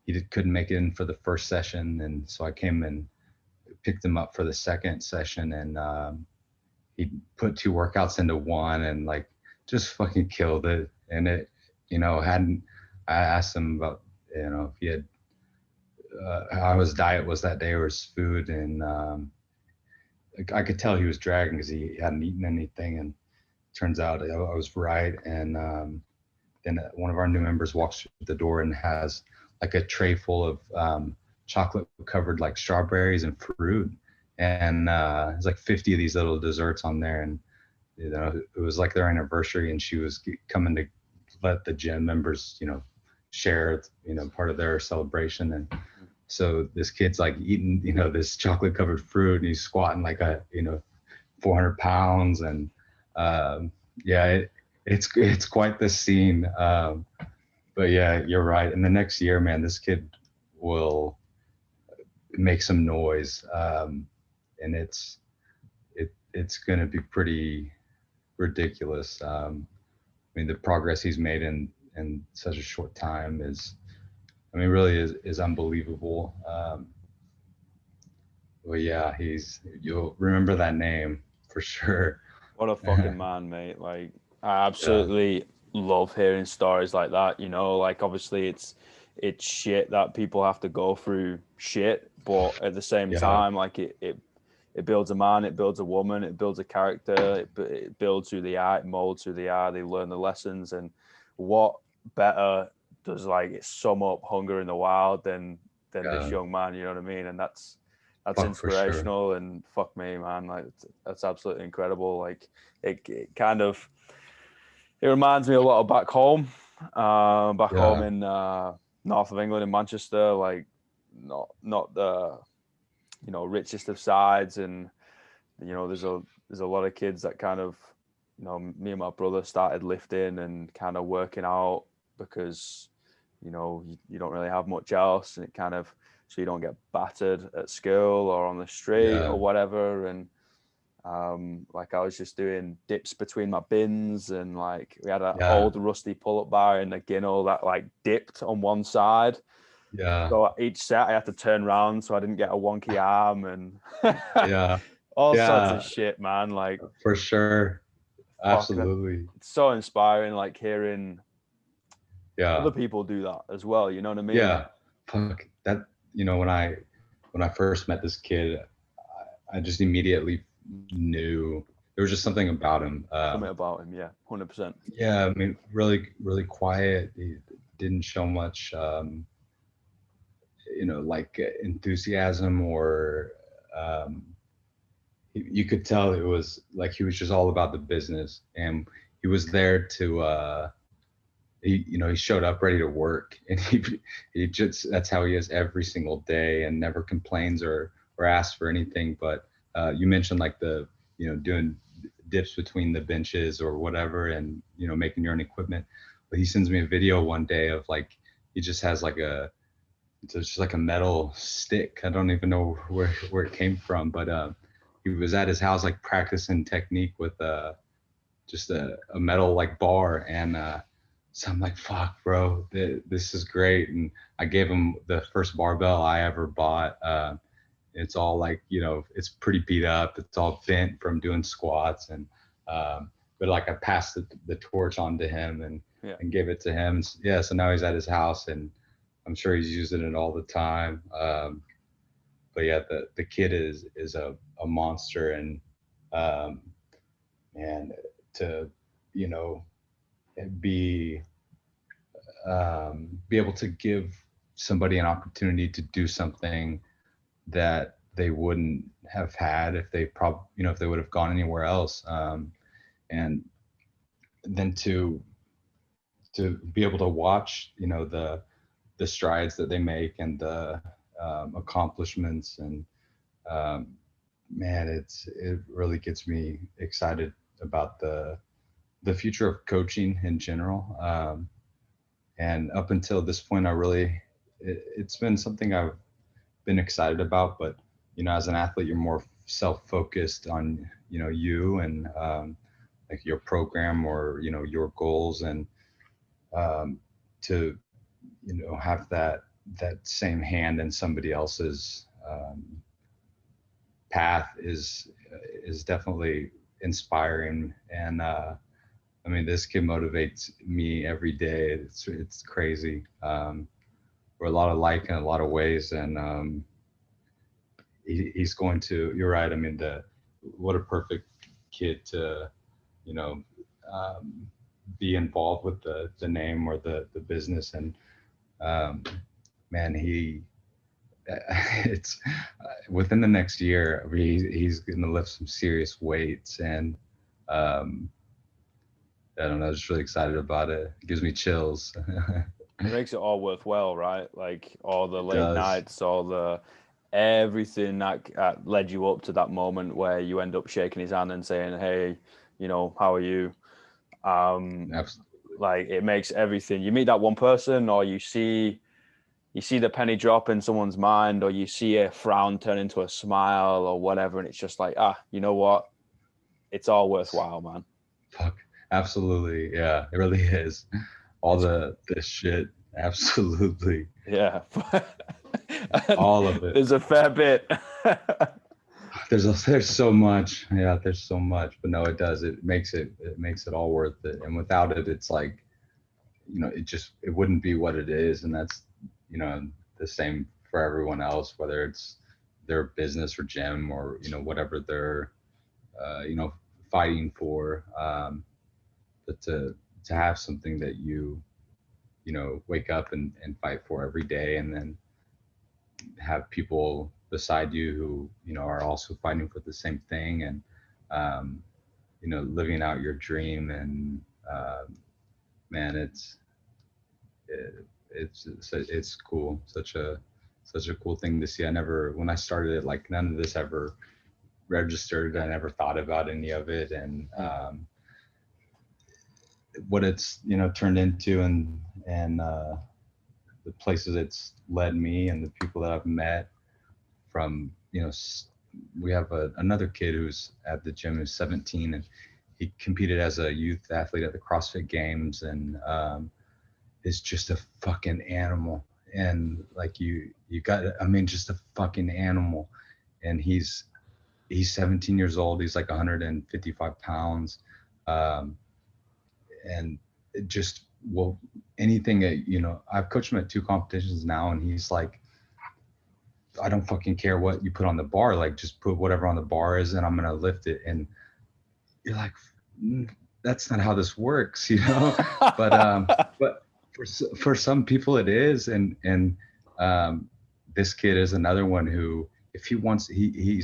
he couldn't make it in for the first session, and so I came and picked him up for the second session, and he put 2 workouts into one, and like just fucking killed it. And it, I asked him about, if he had how his diet was that day, or his food, and I could tell he was dragging because he hadn't eaten anything. And turns out I was right, and then one of our new members walks through the door and has like a tray full of chocolate covered like strawberries and fruit, and there's like 50 of these little desserts on there. And it was like their anniversary, and she was coming to let the gym members share part of their celebration. And so this kid's like eating this chocolate covered fruit, and he's squatting like 400 pounds. And yeah, it's quite the scene. But yeah, you're right. In the next year, man, this kid will make some noise, and it's going to be pretty ridiculous. I mean, the progress he's made in such a short time really is unbelievable. Well, yeah, you'll remember that name for sure. What a fucking man, mate. Like, I absolutely love hearing stories like that. Like, obviously it's shit that people have to go through shit, but at the same time, like it builds a man, it builds a woman, it builds a character, it builds who they are, it molds who they are, they learn the lessons. And what better does like sum up Hunger in the Wild than this young man, you know what I mean? And that's inspirational. Sure. And fuck me, man, like that's absolutely incredible. Like it reminds me a lot of back home home in north of England, in Manchester. Like not the richest of sides, and there's a lot of kids that kind of me and my brother started lifting and kind of working out because you don't really have much else, and it kind of so you don't get battered at school or on the street or whatever. And like I was just doing dips between my bins, and like we had an old rusty pull-up bar in the ginnel that like dipped on one side. So each set I had to turn around so I didn't get a wonky arm, and all sorts of shit, man. Like for sure, absolutely. It's so inspiring, like hearing other people do that as well. You know what I mean? Yeah, fuck that. When I first met this kid, I just immediately knew there was just something about him. Something about him, yeah, 100%. Yeah, I mean, really, really quiet. He didn't show much, like enthusiasm or. You could tell it was like he was just all about the business, and he was there to. He showed up ready to work, and he just that's how he is every single day, and never complains or asks for anything. But you mentioned like the doing dips between the benches or whatever, and making your own equipment. But he sends me a video one day of like he just has like it's just like a metal stick. I don't even know where it came from, but he was at his house like practicing technique with just a metal like bar. And so I'm like, fuck, bro, this is great. And I gave him the first barbell I ever bought. It's all like, it's pretty beat up. It's all bent from doing squats. And but like I passed the torch on to him and gave it to him. Yeah, so now he's at his house, and I'm sure he's using it all the time. But yeah, the kid is a monster, and and to be able to give somebody an opportunity to do something that they wouldn't have had if they if they would have gone anywhere else, and then to be able to watch the strides that they make and the accomplishments, and man, it really gets me excited about the future of coaching in general. And up until this point, it's been something I've been excited about. But as an athlete, you're more self-focused on you and like your program or your goals, and to have that same hand in somebody else's path is definitely inspiring. And I mean, this kid motivates me every day. It's crazy. We're a lot alike in a lot of ways, and he's going to. You're right. I mean, what a perfect kid to be involved with the name or the business. And man, it's within the next year, he's going to lift some serious weights. And I don't know, I'm just really excited about it. It gives me chills. It makes it all worthwhile, right? Like all the It late does. nights, all the everything that led you up to that moment where you end up shaking his hand and saying, "Hey, how are you?" Absolutely. Like it makes everything. You meet that one person, or you see the penny drop in someone's mind, or you see a frown turn into a smile, or whatever, and it's just like, you know what? It's all worthwhile, man. Fuck. Absolutely. Yeah, it really is. All It's this shit. Absolutely. yeah. All of it. There's a fair bit. There's so much. Yeah, there's so much. But no, it does. It makes it all worth it. And without it, it's like, it wouldn't be what it is. And that's, the same for everyone else, whether it's their business or gym or, whatever they're, you know, fighting for. But to have something that wake up and fight for every day, and then have people beside you who, are also fighting for the same thing, and, um, living out your dream. And, man, it's cool. Such a cool thing to see. When I started it, like none of this ever registered. I never thought about any of it. And, what it's, turned into, and the places it's led me, and the people that I've met from, we have another kid who's at the gym who's 17, and he competed as a youth athlete at the CrossFit Games, and is just a fucking animal. And like just a fucking animal. And he's 17 years old. He's like 155 pounds. Um, and it just, well, anything that, I've coached him at 2 competitions now, and he's like, I don't fucking care what you put on the bar. Like, just put whatever on the bar is, and I'm going to lift it. And you're like, that's not how this works, but for some people it is. And this kid is another one who, if he wants, he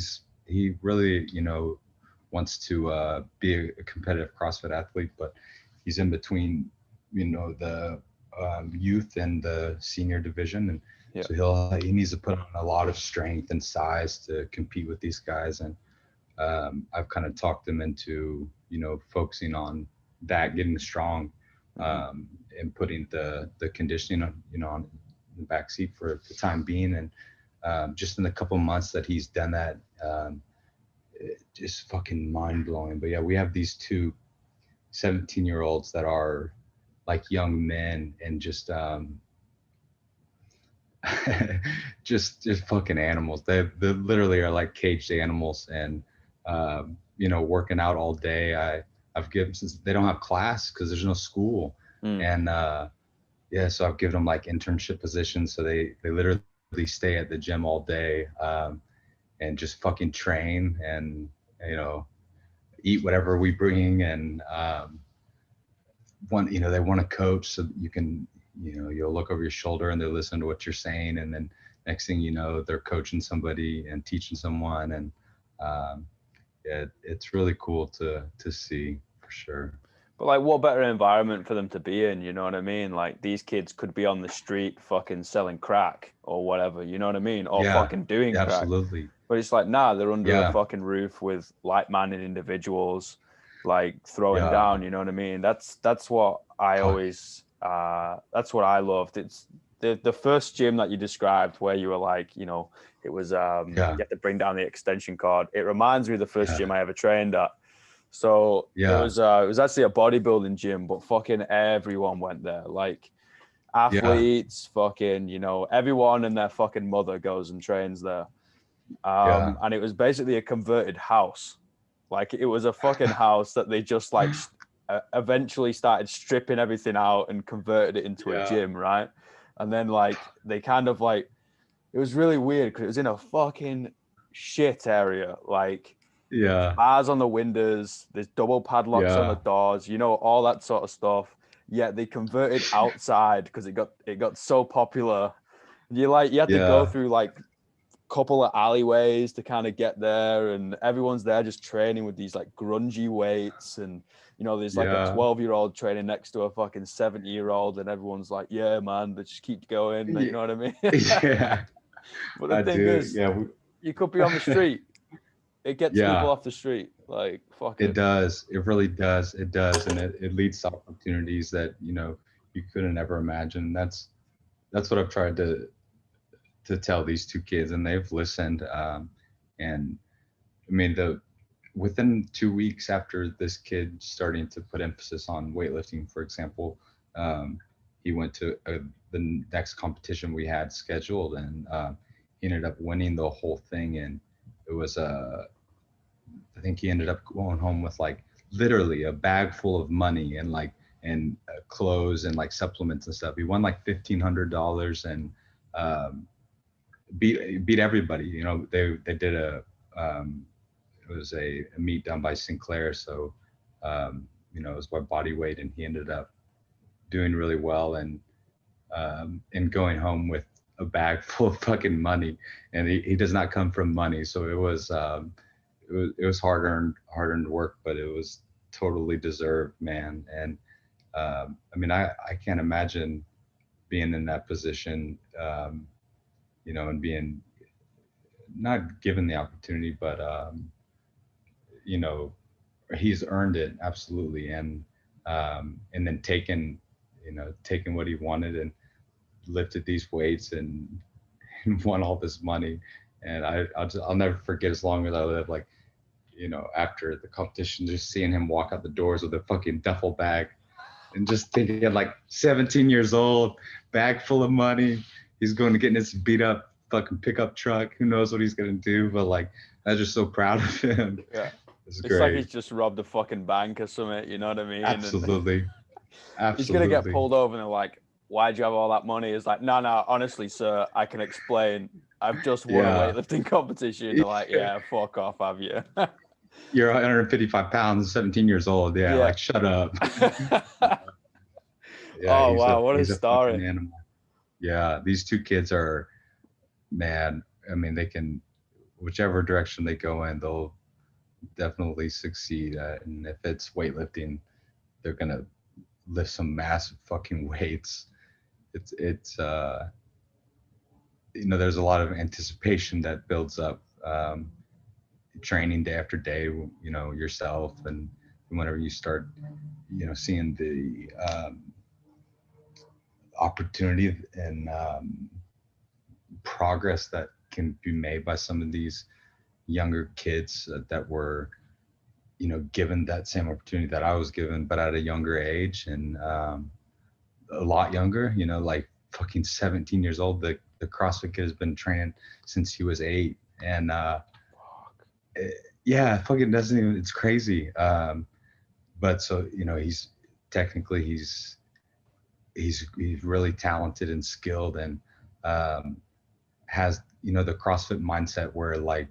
really, wants to be a competitive CrossFit athlete, but he's in between, the youth and the senior division. And Yeah. so he needs to put on a lot of strength and size to compete with these guys. And I've kind of talked him into, focusing on that, getting strong, and putting the conditioning on, on the back seat for the time being. And just in the couple months that he's done that, it's just fucking mind blowing. But yeah, we have these 2 17-year-olds that are like young men, and just just fucking animals. They literally are like caged animals. And working out all day. I've given, since they don't have class because there's no school. And yeah, so I've given them like internship positions, so they literally stay at the gym all day, and just fucking train, and eat whatever we bring. And they want to coach, so you can, you'll look over your shoulder and they listen to what you're saying, and then next thing you know, they're coaching somebody and teaching someone. And yeah, it's really cool to see, for sure. But like, what better environment for them to be in? You know what I mean? Like, these kids could be on the street fucking selling crack or whatever. You know what I mean? Or Yeah, fucking doing crack. absolutely. But it's like, nah, they're under a Yeah, fucking roof with like-minded individuals, like throwing yeah. down. You know what I mean? That's what I Fuck. always. That's what I loved. It's the first gym that you described where you were like, it was you Yeah, have to bring down the extension cord. It reminds me of the first yeah, gym I ever trained at. So it yeah, was actually a bodybuilding gym, but fucking everyone went there. Like yeah, athletes, fucking, everyone and their fucking mother goes and trains there. yeah. And it was basically a converted house. Like it was a fucking house that they just like eventually started stripping everything out and converted it into a Yeah, gym, right? And then like they kind of like, it was really weird because it was in a fucking shit area. Like Yeah. bars on the windows, there's double padlocks on the Yeah. doors, you know, all that sort of stuff. Yet they converted outside because it got so popular. You had to go Yeah. through like couple of alleyways to kind of get there, and everyone's there just training with these like grungy weights, and you know there's like a Yeah. 12-year-old training next to a fucking 70-year-old, and everyone's like, yeah man, they just keep going, you know what I mean? Yeah. But the I thing do. is, Yeah. you could be on the street, it gets people Yeah. off the street, like fuck It it. does. It really does. It does. And it leads to opportunities that, you couldn't ever imagine. That's what I've tried to tell these two kids, and they've listened. And I mean, within 2 weeks after this kid starting to put emphasis on weightlifting, for example, um, he went to the next competition we had scheduled, and he ended up winning the whole thing. And it was I think he ended up going home with like literally a bag full of money and clothes and like supplements and stuff. He won like $1,500 and um, beat everybody. They did it was a meet done by Sinclair, so it was by body weight, and he ended up doing really well and going home with a bag full of fucking money. And he does not come from money, so it was hard earned work, but it was totally deserved, man. And I mean, I can't imagine being in that position, and being not given the opportunity, but you know, he's earned it absolutely, and then taken what he wanted and lifted these weights and won all this money. And I'll never forget as long as I live, like, after the competition, just seeing him walk out the doors with a fucking duffel bag and just thinking like 17 years old, bag full of money. He's going to get in his beat up fucking pickup truck. Who knows what he's going to do? But like, I was just so proud of him. Yeah, It's it's like he's great. just robbed a fucking bank or something, you know what I mean? And Absolutely. he's gonna get Absolutely. pulled over and they're like, why'd you have all that money? It's like, no, honestly, sir, I can explain. I've just won a Yeah. weightlifting competition. They're like, yeah, fuck off, have you? You're 155 pounds, 17 years old. Yeah. Yeah. Like, shut up. Yeah. Oh He's a, wow, what a he's a fucking story. animal. Yeah. These two kids are, man. I mean, they can, whichever direction they go in, they'll definitely succeed. And if it's weightlifting, they're going to lift some massive fucking weights. There's a lot of anticipation that builds up, training day after day, yourself. And whenever you start, seeing the opportunity and progress that can be made by some of these younger kids that were, given that same opportunity that I was given, but at a younger age and a lot younger, like fucking 17 years old. The CrossFit kid has been training since he was 8. And yeah, fucking doesn't even, it's crazy. But so, technically he's really talented and skilled, and um, has, the CrossFit mindset where like,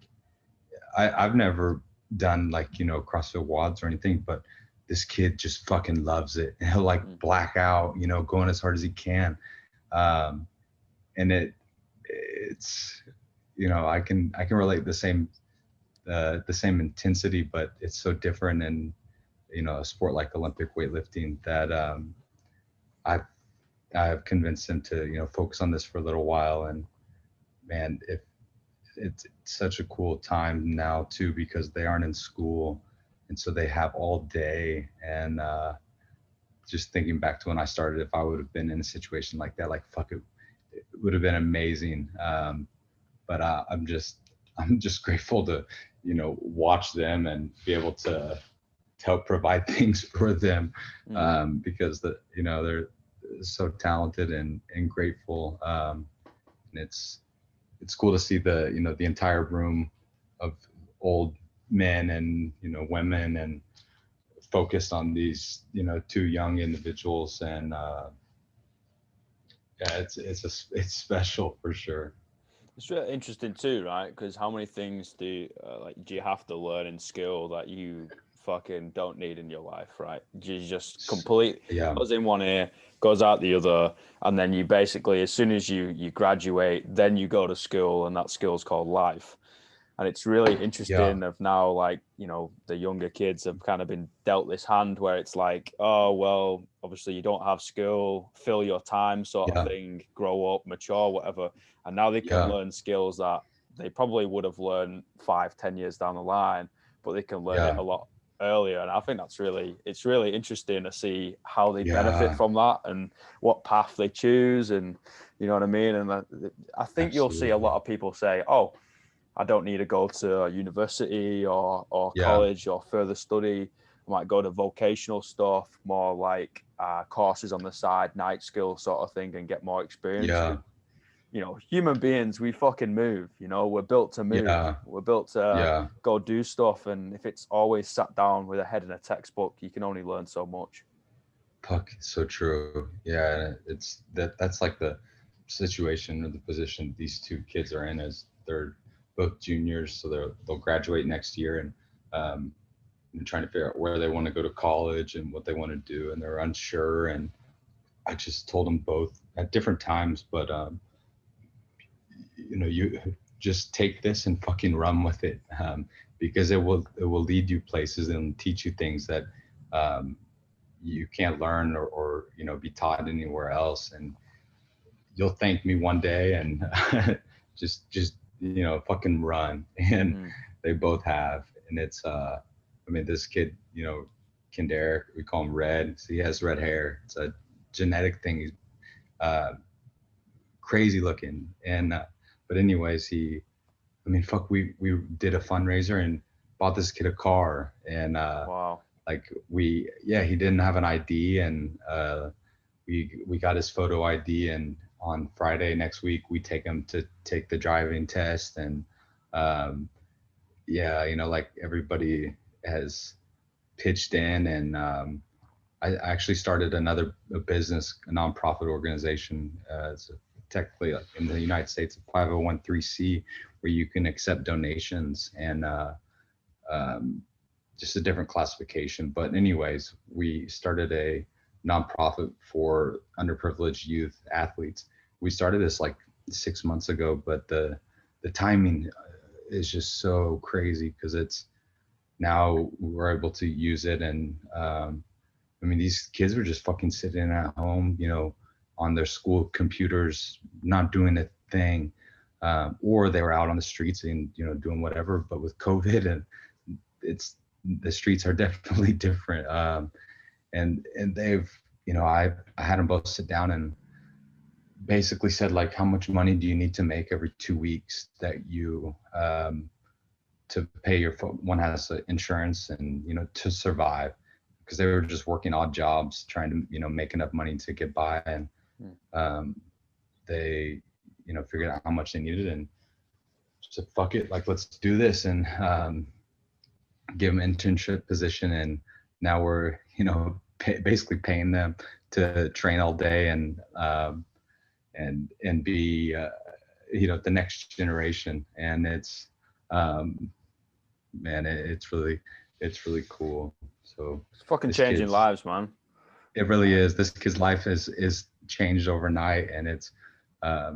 I've never done like, CrossFit WODs or anything, but this kid just fucking loves it. And he'll like black out, going as hard as he can. And it's, I can relate the same intensity, but it's so different in, a sport like Olympic weightlifting that I've I've convinced him to, focus on this for a little while. And man, if it's such a cool time now too, because they aren't in school, and so they have all day. And just thinking back to when I started, if I would have been in a situation like that, like fuck it would have been amazing. But I'm just grateful to, watch them and be able to help provide things for them, because they're so talented and grateful. And it's cool to see the entire room of old men and, women, and focused on these, two young individuals. And yeah, it's special for sure. It's really interesting too, right? Because how many things do you have to learn in skill that you fucking don't need in your life, right? You just complete Yeah. goes in one ear, goes out the other, and then you basically, as soon as you graduate, then you go to school, and that skill's called life. And it's really Yeah. interesting of now, like, you know, the younger kids have kind of been dealt this hand where it's like, oh, well, obviously you don't have skill, fill your time sort of Yeah. thing, grow up, mature, whatever. And now they can Yeah. learn skills that they probably would have learned 5, 10 years down the line, but they can learn it Yeah. a lot earlier. And I think it's really interesting to see how they benefit Yeah. from that and what path they choose. And you know what I mean? And I think you'll see a lot Absolutely. of people say, oh, I don't need to go to university or Yeah. college or further study. I might go to vocational stuff, more like courses on the side, night skill sort of thing, and get more experience. Yeah. You know, human beings, we fucking move. You know, we're built to move. Yeah. We're built to Yeah. go do stuff. And if it's always sat down with a head in a textbook, you can only learn so much. Puck, so true. Yeah, it's that's like the situation or the position these two kids are in, as they're both juniors, so they'll graduate next year, and trying to figure out where they want to go to college and what they want to do, and they're unsure. And I just told them both at different times, but you just take this and fucking run with it, because it will lead you places and teach you things that um, you can't learn or be taught anywhere else. And you'll thank me one day. And just fucking run. And Mm. they both have. And it's I mean, this kid, Kenderick, we call him Red, so he has red hair. It's a genetic thing. He's uh crazy looking. And but anyways, I mean, fuck, we did a fundraiser and bought this kid a car. And Wow. like he didn't have an ID. And we got his photo ID. And on Friday next week we take him to take the driving test. And um yeah, like everybody has pitched in. And I actually started a business, a nonprofit organization. It's technically, in the United States, a 501(c), where you can accept donations. And um, just a different classification. But anyways, we started a nonprofit for underprivileged youth athletes. We started this like 6 months ago, but the timing is just so crazy, because it's now we're able to use it. And I mean, these kids were just fucking sitting at home, on their school computers, not doing a thing. Or they were out on the streets and, doing whatever. But with COVID, and it's the streets are definitely different. And they've, I had them both sit down and basically said, like, how much money do you need to make every 2 weeks that you, to pay your, one has insurance and, to survive, because they were just working odd jobs trying to, make enough money to get by. And they, figured out how much they needed and said, fuck it, like, let's do this. And give them internship position. And now we're, basically paying them to train all day. And be, the next generation. And it's, man, it's really cool. So It's fucking this changing kid's, lives, man. it really is. This kid's life is changed overnight. And it's, I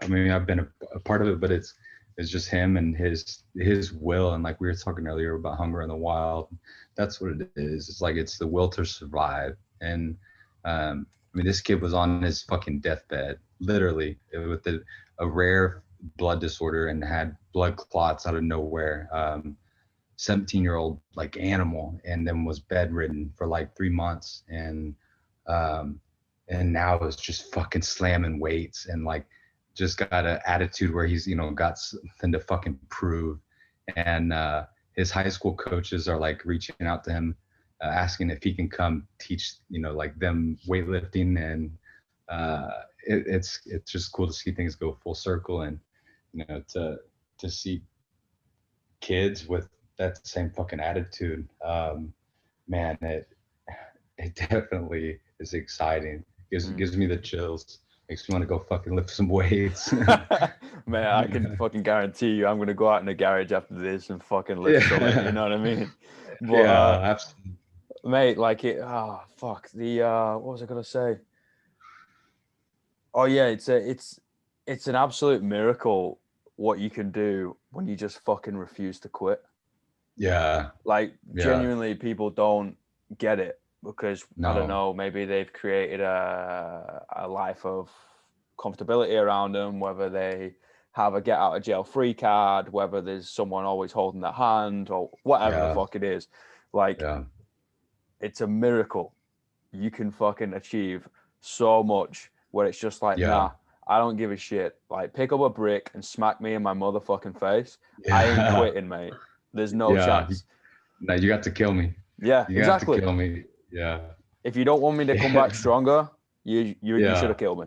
mean, I've been a part of it, but it's just him and his will. And like we were talking earlier about hunger in the wild, that's what it is. It's like, it's the will to survive. And I mean, this kid was on his fucking deathbed, literally, with a rare blood disorder, and had blood clots out of nowhere. 17-year-old like animal, and then was bedridden for like 3 months. Um, and now is just fucking slamming weights, and like just got an attitude where he's, got something to fucking prove. And his high school coaches are like reaching out to him, asking if he can come teach, like them weightlifting. And it's just cool to see things go full circle. And to see kids with that same fucking attitude, man, it definitely is exciting. Gives me the chills Makes me want to go fucking lift some weights. Man, I can fucking guarantee you I'm going to go out in the garage after this and fucking lift something, you know what I mean? But, absolutely. Mate, like fuck, what was I going to say? Oh yeah, it's an absolute miracle what you can do when you just fucking refuse to quit. Yeah. Like genuinely people don't get it because I don't know, maybe they've created a life of comfortability around them, whether they have a get out of jail free card, whether there's someone always holding their hand or whatever the fuck it is. Like it's a miracle. You can fucking achieve so much where it's just like, nah, I don't give a shit. Like pick up a brick and smack me in my motherfucking face. I ain't quitting, mate. There's no chance. No, you got to kill me. Yeah, you exactly. Have to kill me. Yeah. If you don't want me to come back stronger, you should have killed me.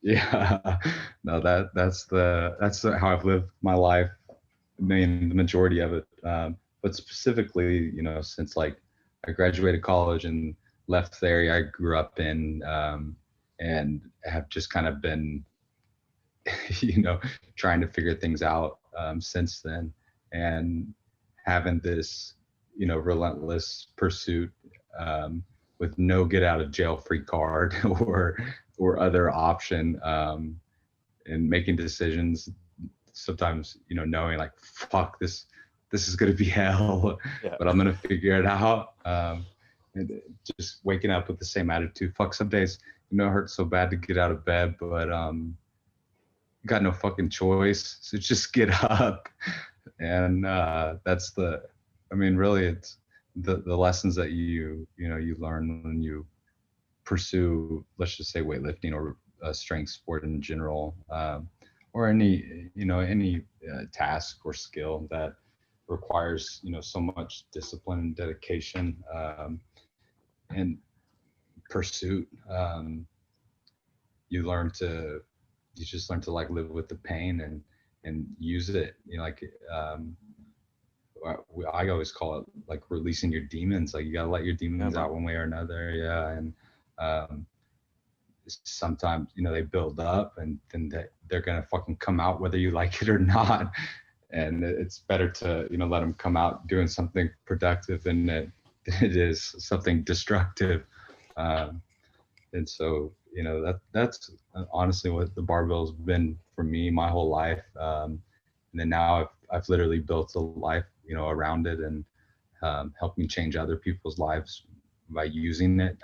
Yeah. No, that's how I've lived my life. I mean, the majority of it. But specifically, you know, since like I graduated college and left the area I grew up in, and have just kind of been, you know, trying to figure things out since then, and having this, you know, relentless pursuit with no get out of jail free card or other option, and making decisions sometimes, you know, knowing like, fuck, this is going to be hell, but I'm going to figure it out. And just waking up with the same attitude. Fuck, some days, you know, it hurts so bad to get out of bed, but you got no fucking choice. So just get up. And that's really it's the lessons that you learn when you pursue, let's just say weightlifting or strength sport in general, or any task or skill that requires, you know, so much discipline and dedication, and pursuit. You just learn to like live with the pain and use it, you know, like I always call it like releasing your demons. Like you gotta let your demons out one way or another. And sometimes, you know, they build up and then they're gonna fucking come out whether you like it or not. And it's better to, you know, let them come out doing something productive than it is something destructive. And so, you know, that's honestly what the barbell's been for me my whole life. And then now I've literally built a life, you know, around it, and helped me change other people's lives by using it.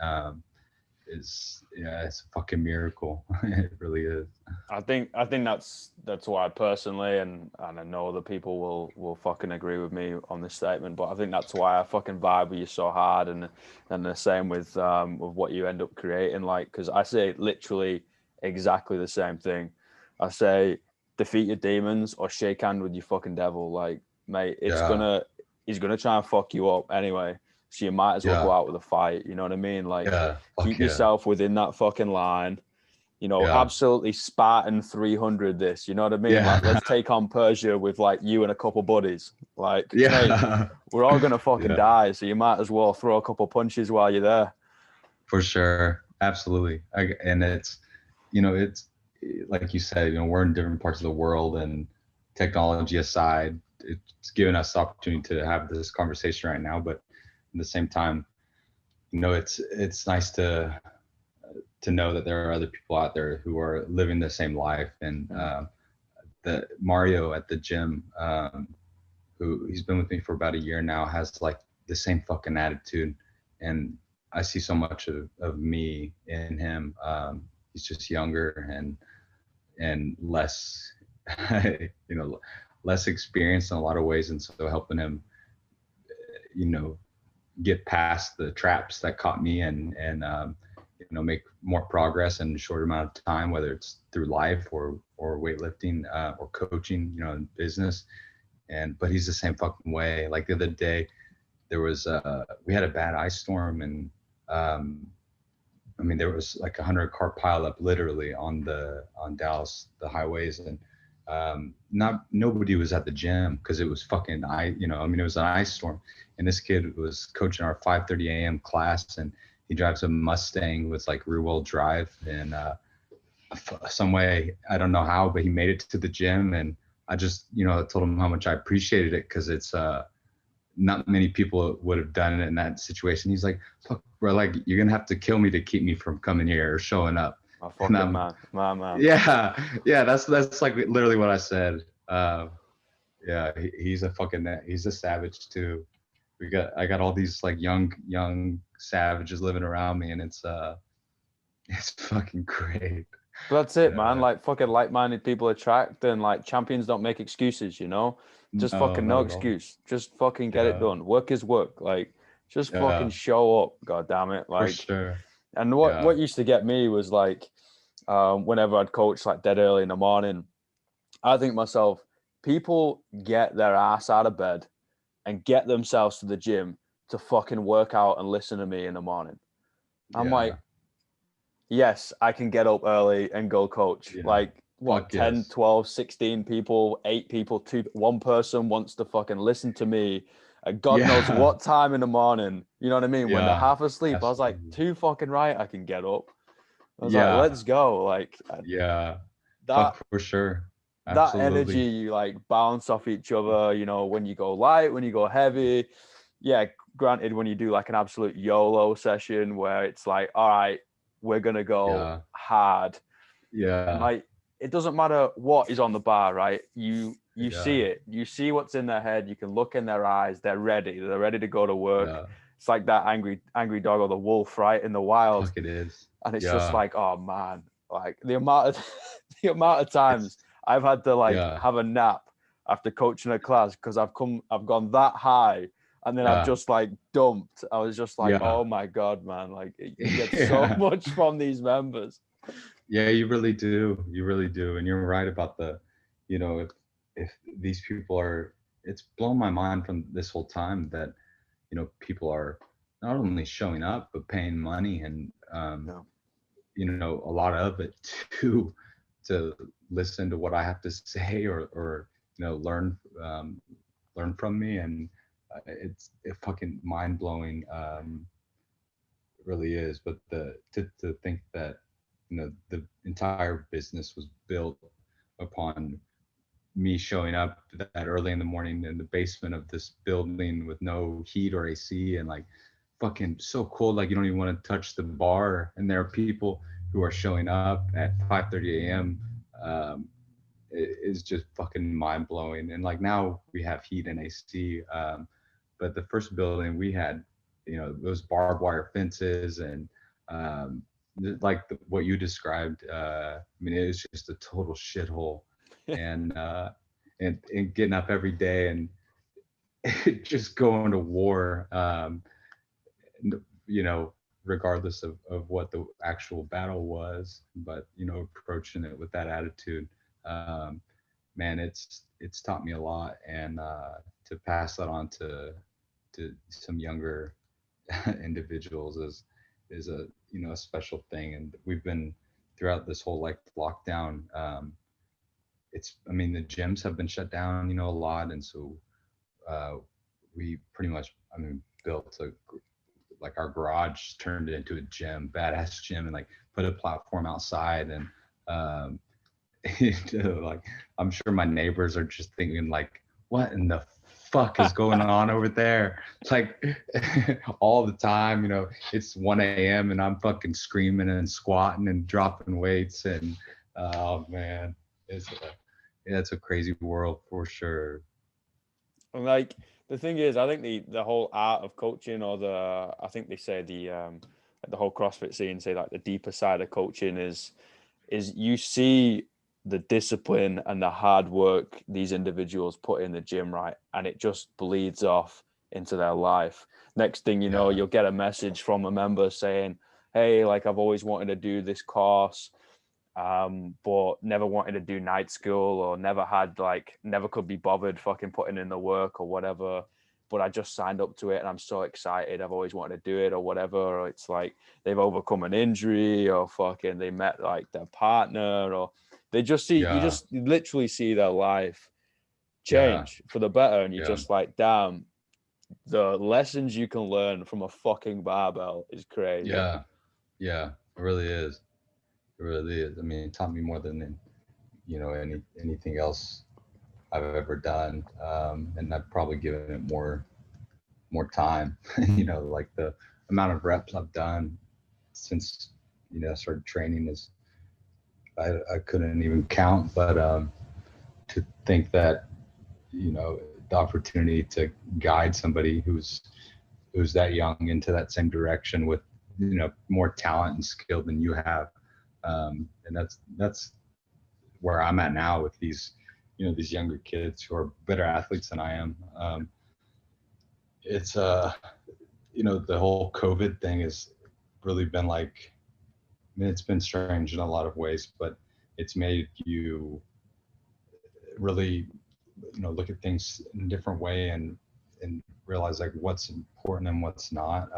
It's a fucking miracle. It really is. I think that's why personally, and I know other people will fucking agree with me on this statement, but I think that's why I fucking vibe with you so hard, and the same with what you end up creating. Like, because I say literally exactly the same thing. I say defeat your demons or shake hand with your fucking devil. Like, mate, he's gonna try and fuck you up anyway. So you might as well go out with a fight. You know what I mean? Like, keep yourself within that fucking line. You know, absolutely Spartan 300 this. You know what I mean? Like, let's take on Persia with like you and a couple buddies. Like, mate, we're all gonna fucking die. So you might as well throw a couple punches while you're there. For sure, absolutely. And it's, you know, it's like you said, you know, we're in different parts of the world, and technology aside, it's given us the opportunity to have this conversation right now. But at the same time, you know, it's nice to know that there are other people out there who are living the same life. And the Mario at the gym, who he's been with me for about a year now, has like the same fucking attitude, and I see so much of me in him. He's just younger and less, you know, less experienced in a lot of ways, and so helping him, you know, get past the traps that caught me, and you know, make more progress in a short amount of time, whether it's through life or weightlifting, or coaching, you know, in business. But he's the same fucking way. Like the other day, there was we had a bad ice storm, and I mean, there was like 100-car pileup literally on Dallas, the highways, and nobody was at the gym because it was fucking you know, I mean, it was an ice storm, and this kid was coaching our 5:30 a.m. class, and he drives a Mustang with like rear wheel drive, and some way, I don't know how, but he made it to the gym, and I just, told him how much I appreciated it, because it's not many people would have done it in that situation. He's like, fuck, bro, like, you're gonna have to kill me to keep me from coming here or showing up. My fucking man, my man. Yeah, that's like literally what I said. Yeah, he's a savage too. I got all these like young savages living around me, and it's fucking great. But that's it, man. Like, fucking like-minded people attract, and like champions don't make excuses, Just fucking no excuse. Just fucking get it done. Work is work. Like, just fucking show up. God damn it. Like, for sure. And what used to get me was like, whenever I'd coach like dead early in the morning, I think myself, people get their ass out of bed and get themselves to the gym to fucking work out and listen to me in the morning. I'm like, yes, I can get up early and go coach. Yeah. Like, what, 10, 12, 16 people, 8 people, 1 person wants to fucking listen to me at God knows what time in the morning. You know what I mean? When they're half asleep, absolutely. I was like, too fucking right, I can get up. I was like, let's go. Like, that for sure. Absolutely. That energy, you like bounce off each other, when you go light, when you go heavy. Yeah, granted, when you do like an absolute YOLO session where it's like, all right, we're gonna go hard. Yeah. Like, it doesn't matter what is on the bar, right? You see it. You see what's in their head. You can look in their eyes. They're ready. They're ready to go to work. Yeah. It's like that angry dog or the wolf, right, in the wild. Fuck, it is. And it's just like, oh man, like the amount of times I've had to like have a nap after coaching a class because I've gone that high, and then I've just like dumped. I was just like, oh my God, man, like you get so much from these members. Yeah, you really do. You really do. And you're right about the, if these people are, it's blown my mind from this whole time that, people are not only showing up, but paying money and, a lot of it to listen to what I have to say or learn from me. And it's fucking mind blowing. Really is. But to think that, the entire business was built upon me showing up that early in the morning in the basement of this building with no heat or AC, and like fucking so cold, like you don't even want to touch the bar. And there are people who are showing up at 5:30 a.m. It is just fucking mind blowing. And like now we have heat and AC, but the first building we had, those barbed wire fences and like what you described. I mean, it was just a total shithole, and getting up every day and just going to war. Regardless of what the actual battle was, but approaching it with that attitude, man, it's taught me a lot, and to pass that on to some younger individuals is a a special thing. And we've been throughout this whole like lockdown, the gyms have been shut down a lot, and so we pretty much built like our garage turned it into a gym, badass gym, and like put a platform outside. And like I'm sure my neighbors are just thinking like, what in the fuck is going on over there? It's like all the time, it's 1 a.m. and I'm fucking screaming and squatting and dropping weights. And oh man, it's a crazy world for sure. Like the thing is, I think the whole art of coaching, or I think they say the whole CrossFit scene say like the deeper side of coaching is you see the discipline and the hard work these individuals put in the gym, right? And it just bleeds off into their life. Next thing you know, you'll get a message from a member saying, hey, like I've always wanted to do this course, but never wanted to do night school, or never could be bothered fucking putting in the work or whatever. But I just signed up to it and I'm so excited. I've always wanted to do it or whatever. Or it's like they've overcome an injury, or fucking they met like their partner, or they just see, you just literally see their life change for the better. And you're just like, damn, the lessons you can learn from a fucking barbell is crazy. Yeah, it really is. It really is. I mean, it taught me more than, anything else I've ever done. And I've probably given it more time. Like the amount of reps I've done since, I started training is, I couldn't even count. But to think that, the opportunity to guide somebody who's that young into that same direction with, more talent and skill than you have. And that's where I'm at now with these, these younger kids who are better athletes than I am. It's the whole COVID thing has really been like, I mean, it's been strange in a lot of ways, but it's made you really, look at things in a different way and realize like what's important and what's not.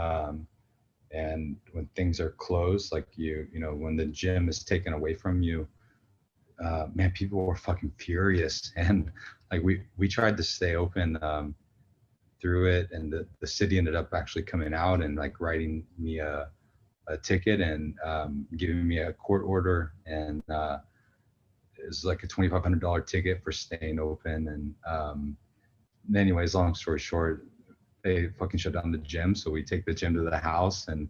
And when things are closed, like when the gym is taken away from you, man, people were fucking furious. And like we tried to stay open through it, and the city ended up actually coming out and like writing me a ticket and giving me a court order, and it was like a $2,500 ticket for staying open. And anyways, long story short, they fucking shut down the gym, so we take the gym to the house and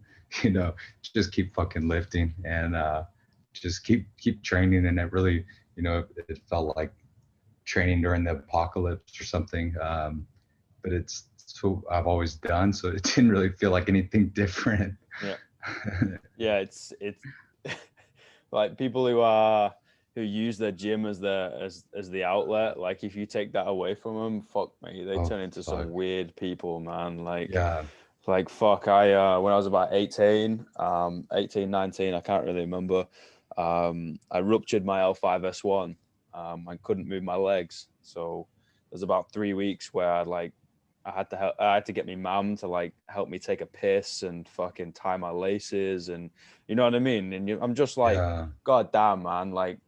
just keep fucking lifting and just keep training. And it really, it felt like training during the apocalypse or something. But it's so I've always done, so it didn't really feel like anything different. Yeah, it's like people who use their gym as the outlet. Like if you take that away from them, fuck me, they turn into some weird people, man. Like fuck, I when I was about 18, 19, I can't really remember. I ruptured my L5S1. I couldn't move my legs, so there's about 3 weeks where I had to get my mum to like help me take a piss and fucking tie my laces, and you know what I mean. And I'm just like, God damn, man, like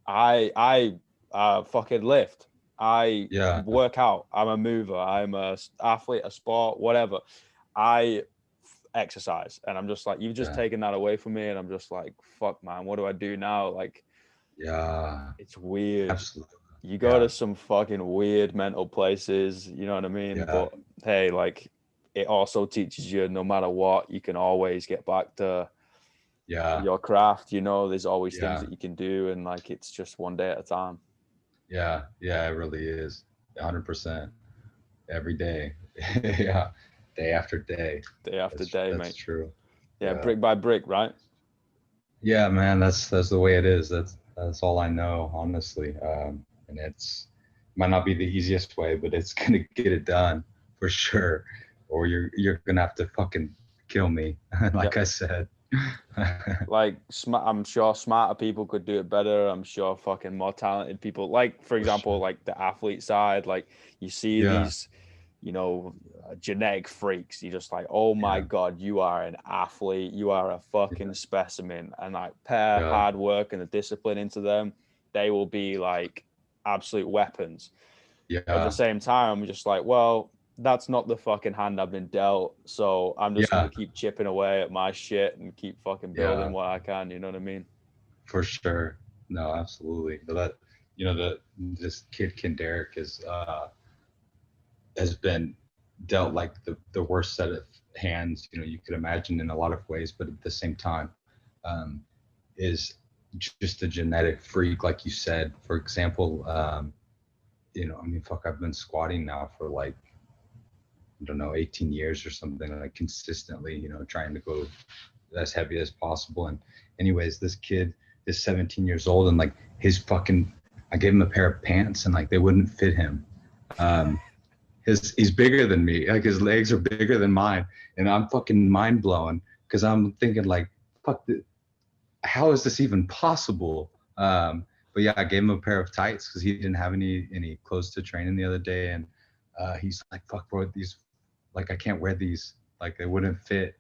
I fucking lift. I work out. I'm a mover. I'm a athlete, a sport, whatever. I exercise, and I'm just like, you've just taken that away from me, and I'm just like, fuck, man, what do I do now? Like, it's weird. Absolutely. You go to some fucking weird mental places, you know what I mean? But hey, like, it also teaches you no matter what, you can always get back to your craft. There's always things that you can do, and like it's just one day at a time. Yeah, it really is. 100%. Every day. Day after day. Day after day, mate. That's true. Yeah, brick by brick, right? Yeah, man, that's the way it is. That's all I know, honestly. And it might not be the easiest way, but it's gonna get it done for sure. Or you're gonna have to fucking kill me, like I said. Like, I'm sure smarter people could do it better. I'm sure fucking more talented people, like for example, like the athlete side, like you see these, genetic freaks. You're just like, oh my God, you are an athlete. You are a fucking specimen. And like pair hard work and the discipline into them, they will be like absolute weapons. At the same time, I'm just like, well, that's not the fucking hand I've been dealt. So I'm just going to keep chipping away at my shit and keep fucking building what I can. You know what I mean? For sure. No, absolutely. But this kid, Kendrick, has been dealt like the worst set of hands, you could imagine in a lot of ways, but at the same time, is just a genetic freak. Like you said, for example, I mean, fuck, I've been squatting now for like, I don't know, 18 years or something, like consistently, trying to go as heavy as possible. And anyways, this kid is 17 years old, and like I gave him a pair of pants and like they wouldn't fit him. He's bigger than me, like his legs are bigger than mine, and I'm fucking mind blown because I'm thinking like, fuck, how is this even possible? But yeah, I gave him a pair of tights because he didn't have any clothes to train in the other day, and he's like, fuck, bro, these, like I can't wear these, like they wouldn't fit.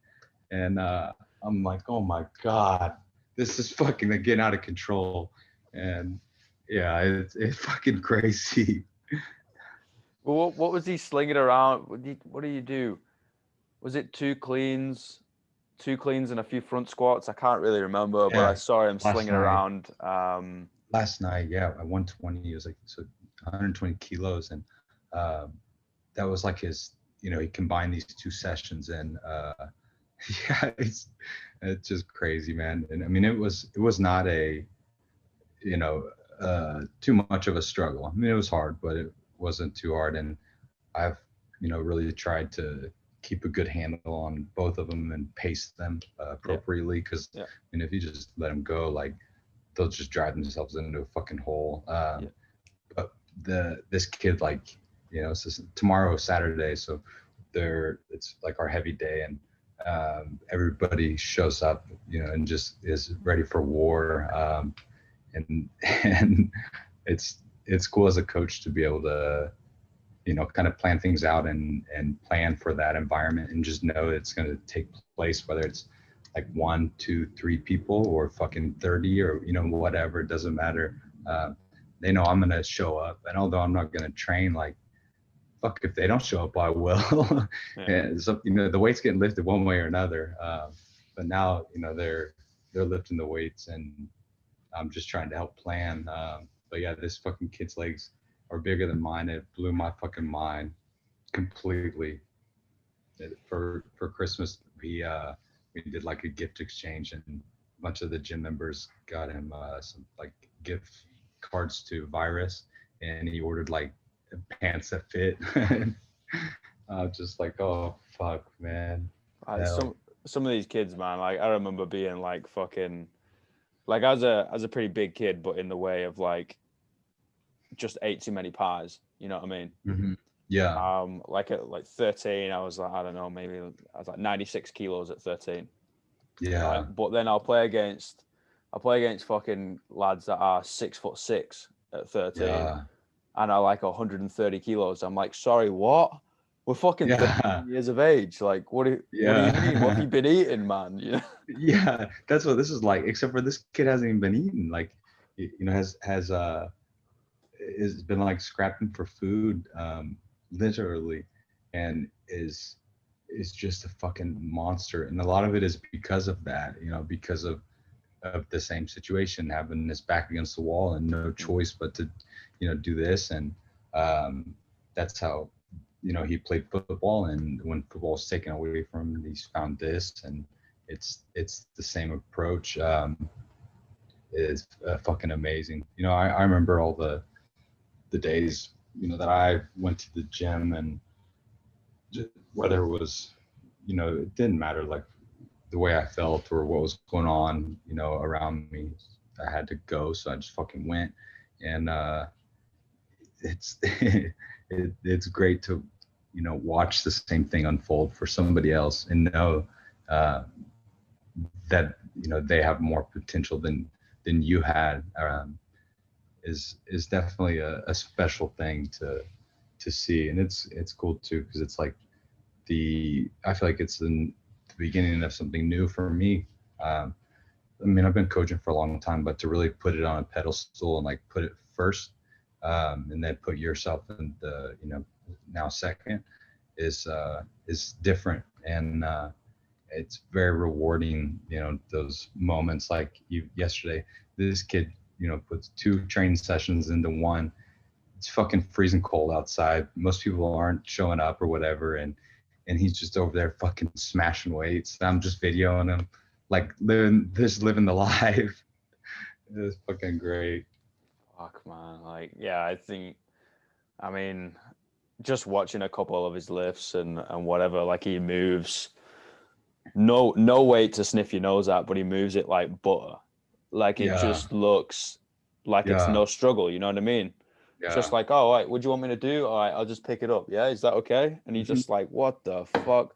And I'm like, oh my God, this is fucking getting out of control. And yeah, it's fucking crazy. Well, what was he slinging around? What do you do? Was it 2 cleans, 2 cleans and a few front squats. I can't really remember, but I saw him slinging around. Last night, yeah, at 120, it was like 120 kilos, and that was like his. He combined these 2 sessions, and yeah, it's just crazy, man. And I mean, it was not a, too much of a struggle. I mean, it was hard, but it wasn't too hard, and I've really tried to keep a good handle on both of them and pace them appropriately, because if you just let them go, like, they'll just drive themselves into a fucking hole. But this kid, like, tomorrow is Saturday, so it's like our heavy day, and everybody shows up, and just is ready for war. And it's cool as a coach to be able to kind of plan things out and plan for that environment, and just know it's going to take place, whether it's like 1, 2, 3 people or fucking 30 or whatever. It doesn't matter. They know I'm going to show up, and although I'm not going to train, like, fuck, if they don't show up, I will. And so the weight's getting lifted one way or another, but now they're lifting the weights, and I'm just trying to help plan. But yeah, this fucking kid's legs are bigger than mine. It blew my fucking mind completely. For Christmas, we did like a gift exchange, and a bunch of the gym members got him some like gift cards to Virus, and he ordered like pants that fit. Just like, oh fuck, man. Some of these kids, man, like, I remember being like fucking, like, I was a pretty big kid, but in the way of like just ate too many pies, you know what I mean? Mm-hmm. Yeah. Like at like 13, I was like, I don't know, maybe I was like 96 kilos at 13. Yeah. Right? But then I'll play against fucking lads that are 6'6" at 13, and are like 130 kilos. I'm like, sorry, what? We're fucking 13 years of age. Like, what do you mean? What have you been eating, man? Yeah, that's what this is like. Except for this kid hasn't even been eating. Like, has been like scrapping for food, literally, and is just a fucking monster. And a lot of it is because of that, because of the same situation, having his back against the wall and no choice but to do this. And that's how he played football, and when football was taken away from him, he's found this, and it's the same approach. Is fucking amazing. I remember all the days that I went to the gym, and whether it was it didn't matter, like, the way I felt or what was going on around me, I had to go, so I just fucking went. And it's it's great to watch the same thing unfold for somebody else, and know that they have more potential than you had. Is definitely a special thing to see. And it's cool too, because it's like I feel like it's the beginning of something new for me. I mean, I've been coaching for a long time, but to really put it on a pedestal and like put it first, and then put yourself in the now second, is different. And it's very rewarding. Those moments, like yesterday, this kid puts 2 training sessions into one. It's fucking freezing cold outside. Most people aren't showing up or whatever, and he's just over there fucking smashing weights. I'm just videoing him, like living the life. It's fucking great. Fuck, man. Like, yeah, I mean, just watching a couple of his lifts and whatever, like, he moves no weight to sniff your nose at, but he moves it like butter. Like, it just looks like it's no struggle, you know what I mean? It's just like, oh, all right, what do you want me to do? All right, I'll just pick it up. Yeah, is that okay? And he's just like, what the fuck?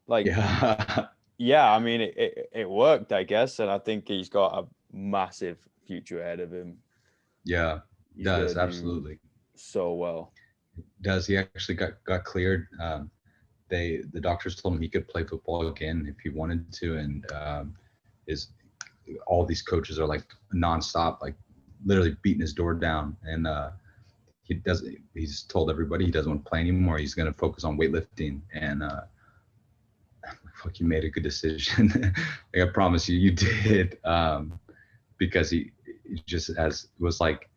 Like, yeah, I mean, it worked, I guess. And I think he's got a massive future ahead of him. Yeah, does, absolutely. So well. Does. He actually got cleared. The doctors told him he could play football again if he wanted to. And all these coaches are like nonstop, like literally beating his door down. And he's told everybody he doesn't want to play anymore. He's going to focus on weightlifting. And fuck, you made a good decision. Like, I promise you, you did. Because he just was like,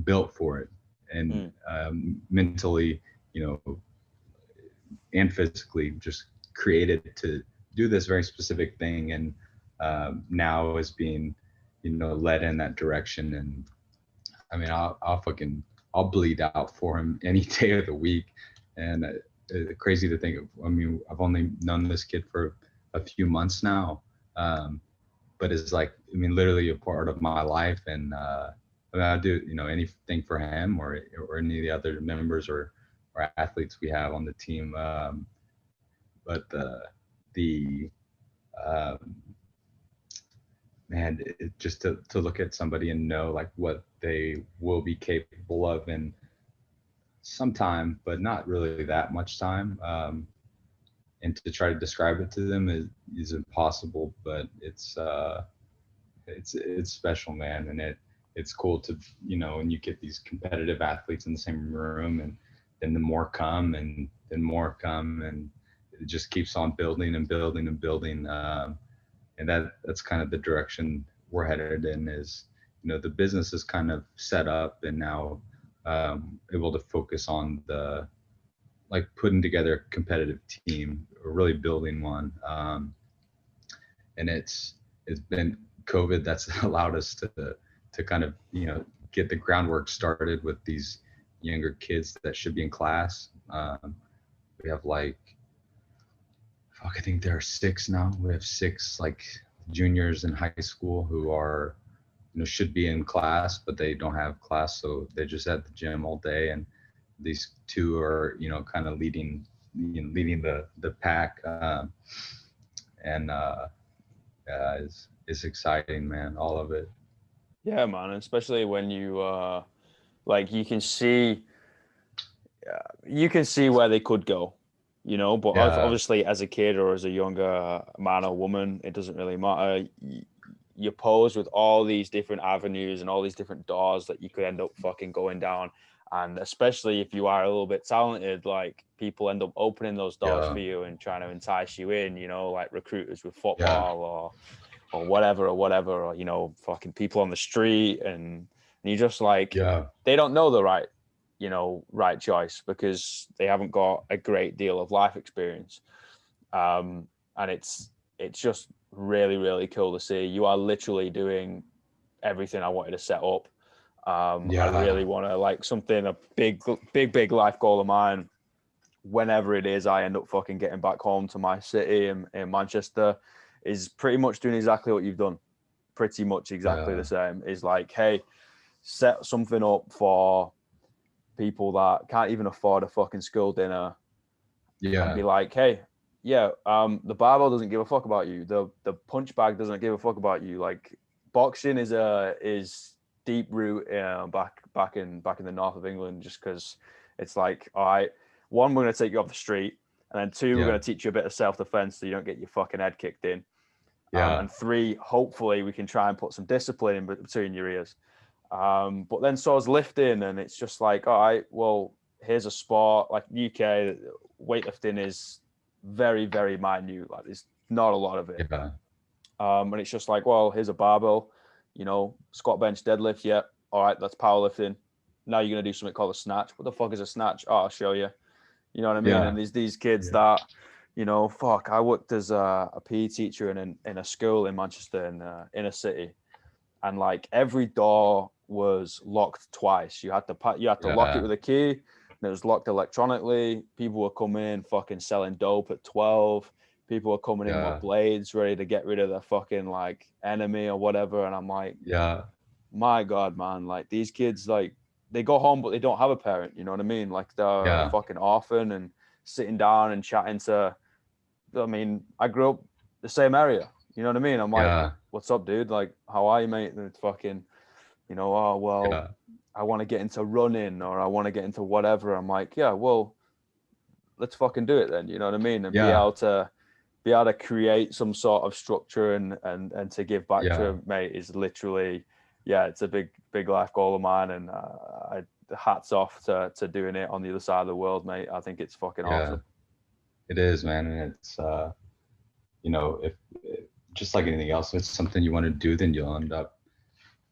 built for it, and mentally, and physically just created to do this very specific thing. And now is being, led in that direction. And I mean, I'll bleed out for him any day of the week. And crazy to think of. I mean, I've only known this kid for a few months now, but it's like, I mean, literally a part of my life. And I mean, I do, anything for him or any of the other members or athletes we have on the team. But man, just to look at somebody and know like what they will be capable of in some time, but not really that much time. And to try to describe it to them is impossible, but it's special, man. And it's cool to, when you get these competitive athletes in the same room, and then the more come and then more come, and it just keeps on building and building and building. And that's kind of the direction we're headed in. Is, the business is kind of set up, and now able to focus on the, like, putting together a competitive team, or really building one. And it's been COVID that's allowed us to kind of, get the groundwork started with these younger kids that should be in class. We have like, I think there are 6 now. We have 6 like juniors in high school who are, should be in class, but they don't have class, so they're just at the gym all day. And these 2 are, kind of leading the pack. It's exciting, man, all of it. Yeah, man, especially when you like you can see where they could go, but obviously as a kid or as a younger man or woman, it doesn't really matter. You're posed with all these different avenues and all these different doors that you could end up fucking going down. And especially if you are a little bit talented, like, people end up opening those doors for you and trying to entice you in, like recruiters with football or whatever, or, fucking people on the street. And you just like, they don't know the right choice because they haven't got a great deal of life experience. And it's just really, really cool to see. You are literally doing everything I wanted to set up. I really want to, like, a big life goal of mine, whenever it is I end up fucking getting back home to my city in Manchester, is pretty much doing exactly what you've done. Pretty much exactly the same. Is like, hey, set something up for people that can't even afford a fucking school dinner. And be like, hey, the barbell doesn't give a fuck about you. The punch bag doesn't give a fuck about you. Like, boxing is deep root back in the north of England, just because it's like, all right, 1, we're going to take you off the street, and then 2, we're going to teach you a bit of self-defense so you don't get your fucking head kicked in. And 3, hopefully we can try and put some discipline in between your ears. But then so's lifting, and it's just like, all right, well, here's a sport. Like, UK, weightlifting is very, very minute. Like, there's not a lot of it. And it's just like, well, here's a barbell, squat, bench, deadlift. Yeah. All right, that's powerlifting. Now you're going to do something called a snatch. What the fuck is a snatch? Oh, I'll show you. You know what I mean? And there's these kids that, I worked as a PE teacher in a school in Manchester, in a city. And like, every door was locked twice. You had to lock it with a key, and it was locked electronically. People were coming in fucking selling dope at 12. People were coming in with blades ready to get rid of their fucking like enemy or whatever. And I'm like, my God, man, like, these kids, like, they go home, but they don't have a parent. You know what I mean? Like, they're a fucking orphan, and sitting down and chatting to, I mean, I grew up the same area. You know what I mean? I'm like, what's up, dude? Like, how are you, mate? And it's fucking, oh, well, I want to get into running, or I want to get into whatever. I'm like, yeah, well, let's fucking do it then. You know what I mean? And be able to create some sort of structure and to give back to him, mate, is literally, it's a big life goal of mine. And hats off to doing it on the other side of the world, mate. I think it's fucking awesome. It is, man. And it's, if just like anything else, if it's something you want to do, then you'll end up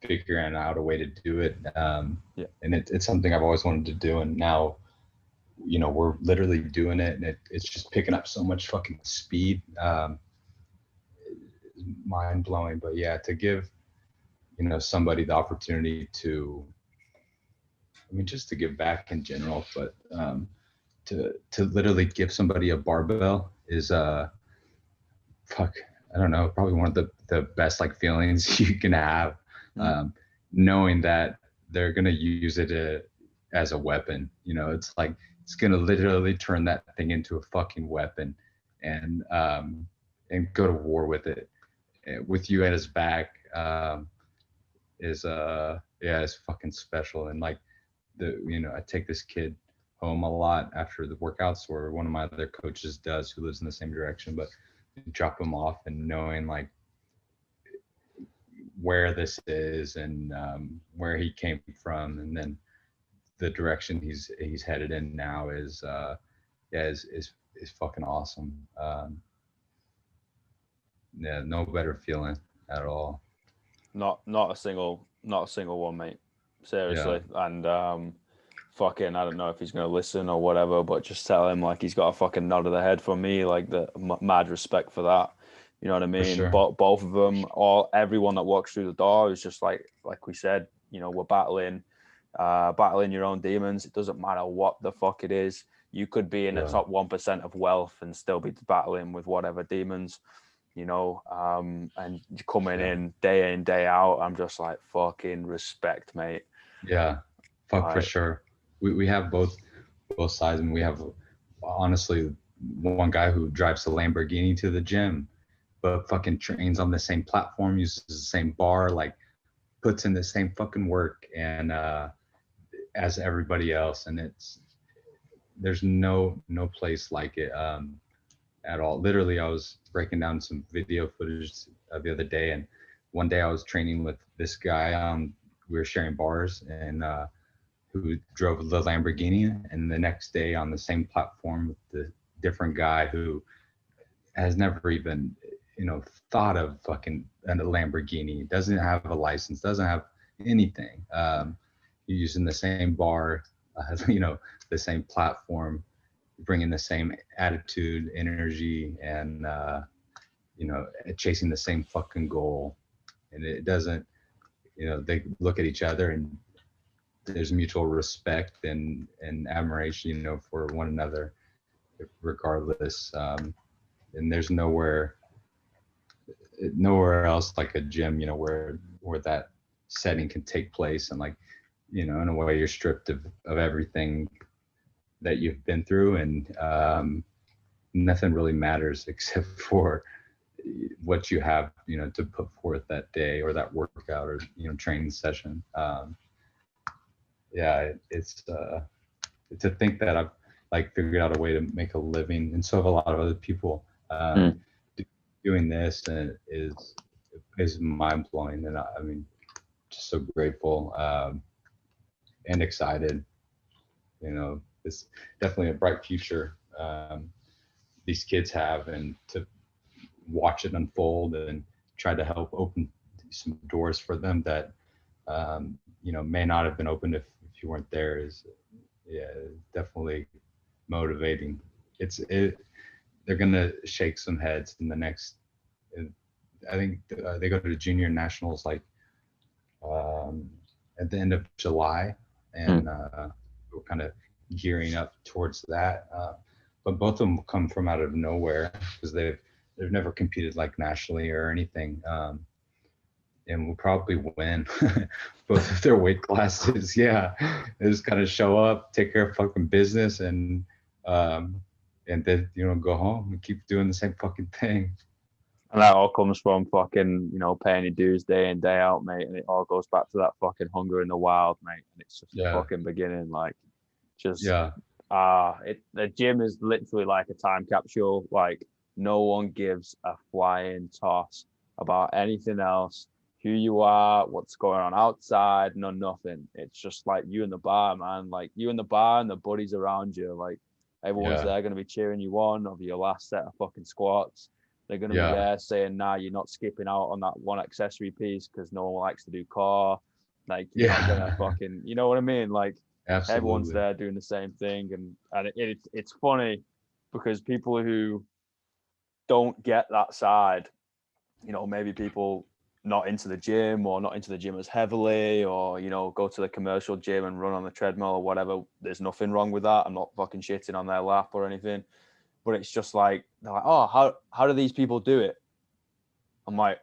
figuring out a way to do it. And it's something I've always wanted to do. And now, we're literally doing it, and it's just picking up so much fucking speed. Mind blowing. But yeah, to give, somebody the opportunity to, just to give back in general, but to literally give somebody a barbell is fuck, I don't know, probably one of the best like feelings you can have, knowing that they're gonna use it as a weapon. It's like it's gonna literally turn that thing into a fucking weapon, and go to war with it, with you at his back. Is it's fucking special. And like I take this kid home a lot after the workouts, or one of my other coaches does, who lives in the same direction, but drop him off and knowing like where this is, and where he came from, and then the direction he's headed in now is fucking awesome. No better feeling at all. Not a single one, mate. Seriously. Yeah. And fucking, I don't know if he's gonna listen or whatever, but just tell him like he's got a fucking nod of the head from me, like the mad respect for that. You know what I mean? Sure. But both of them, everyone that walks through the door is just like we said, we're battling your own demons. It doesn't matter what the fuck it is. You could be in the top 1% of wealth and still be battling with whatever demons, and coming in, day out. I'm just like, fucking respect, mate. Yeah, fuck, for sure. We have both sides, and we have, honestly, one guy who drives a Lamborghini to the gym, but fucking trains on the same platform, uses the same bar, like puts in the same fucking work, and as everybody else. And there's no place like it at all. Literally, I was breaking down some video footage the other day, and one day I was training with this guy. We were sharing bars, and who drove the Lamborghini, and the next day on the same platform with the different guy who has never even thought of fucking a Lamborghini, doesn't have a license, doesn't have anything. Using the same bar, the same platform, bringing the same attitude, energy, and chasing the same fucking goal. And it doesn't, they look at each other, and there's mutual respect and admiration, for one another, regardless. And there's nowhere else like a gym, where that setting can take place, and like, in a way you're stripped of everything that you've been through, and nothing really matters except for what you have, to put forth that day, or that workout, or training session. It's to think that I've like figured out a way to make a living, and so have a lot of other people. Doing this is mind blowing, and I mean, just so grateful and excited. It's definitely a bright future these kids have, and to watch it unfold and try to help open some doors for them that may not have been opened if you weren't there is definitely motivating. They're gonna shake some heads in the next, I think they go to the junior nationals like at the end of July, and we're kind of gearing up towards that, but both of them come from out of nowhere, because they've never competed like nationally or anything, and will probably win both of their weight classes. They just kind of show up, take care of fucking business, and then go home and keep doing the same fucking thing. And that all comes from fucking, paying your dues day in, day out, mate. And it all goes back to that fucking hunger in the wild, mate. And it's just the fucking beginning. Like, the gym is literally like a time capsule. Like, no one gives a flying toss about anything else, who you are, what's going on outside, nothing. It's just like you in the bar, man. Like, you in the bar and the buddies around you. Like, Everyone's there going to be cheering you on over your last set of fucking squats. They're going to be there saying, nah, you're not skipping out on that one accessory piece because no one likes to do core. Like, you're not going to fucking, you know what I mean? Like, everyone's there doing the same thing. And it's funny because people who don't get that side, you know, maybe people not into the gym or not into the gym as heavily, or, you know, go to the commercial gym and run on the treadmill or whatever. There's nothing wrong with that. I'm not fucking shitting on their lap or anything. But it's just like, they're like, oh, how do these people do it? I'm like,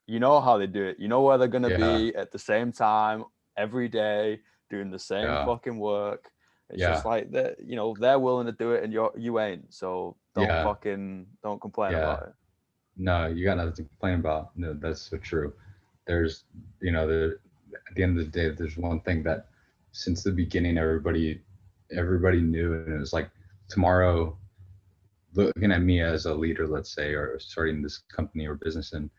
you know how they do it. You know where they're going to be at the same time every day doing the same fucking work. It's just like that, you know, they're willing to do it and you ain't. So don't complain about it. No, you got nothing to complain about. No, that's so true. There's, you know, at the end of the day, there's one thing that since the beginning, everybody knew, and it was like, tomorrow, looking at me as a leader, let's say, or starting this company or business, and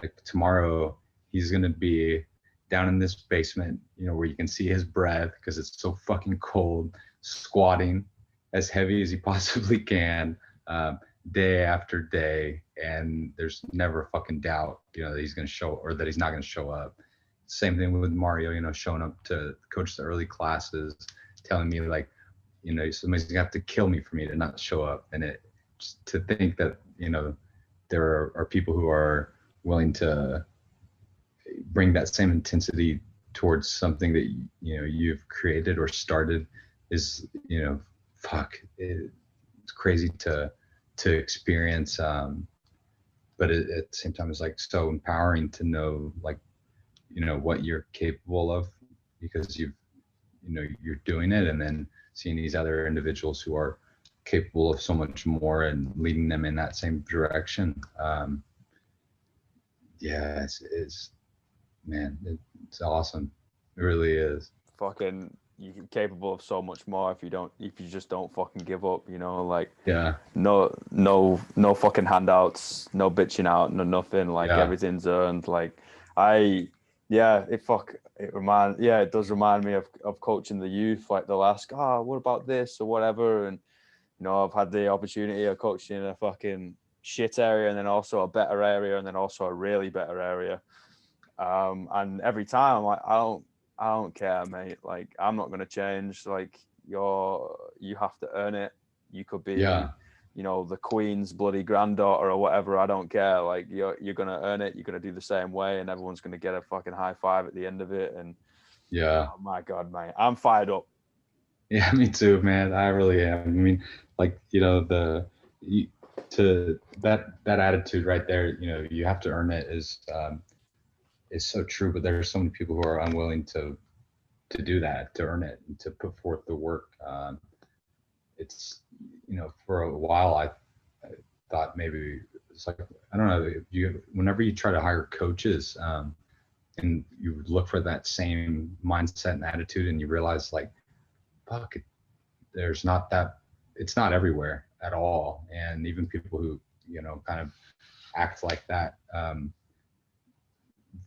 like tomorrow he's going to be down in this basement, you know, where you can see his breath because it's so fucking cold, squatting as heavy as he possibly can, day after day. And there's never fucking doubt, you know, that he's going to show, or that he's not going to show up. Same thing with Mario, you know, showing up to coach the early classes, telling me like, you know, somebody's going to have to kill me for me to not show up. And it, just to think that, you know, there are people who are willing to bring that same intensity towards something that, you know, you've created or started is, you know, it's crazy to experience. But at the same time, it's like so empowering to know, like, you know, what you're capable of, because you're doing it, and then seeing these other individuals who are capable of so much more and leading them in that same direction. It's man, it's awesome. It really is. Fucking, you're capable of so much more if you just don't fucking give up, you know, like, no fucking handouts, no bitching out, no nothing, like everything's earned. Like it does remind me of coaching the youth, like they'll ask, what about this or whatever, and you know, I've had the opportunity of coaching in a fucking shit area, and then also a better area, and then also a really better area. And every time I'm like, I don't care, mate. Like, I'm not gonna change. Like, you have to earn it. You could be, you know, the Queen's bloody granddaughter or whatever. I don't care. Like, you're gonna earn it. You're gonna do the same way, and everyone's gonna get a fucking high five at the end of it. And oh my God, mate, I'm fired up. Yeah, me too, man. I really am. I mean, like, you know, that attitude right there, you know, you have to earn it is so true. But there are so many people who are unwilling to do that, to earn it, and to put forth the work. It's, you know, for a while I thought maybe it's like, I don't know, whenever you try to hire coaches, and you look for that same mindset and attitude, and you realize like, fuck, it's not everywhere at all. And even people who, you know, kind of act like that,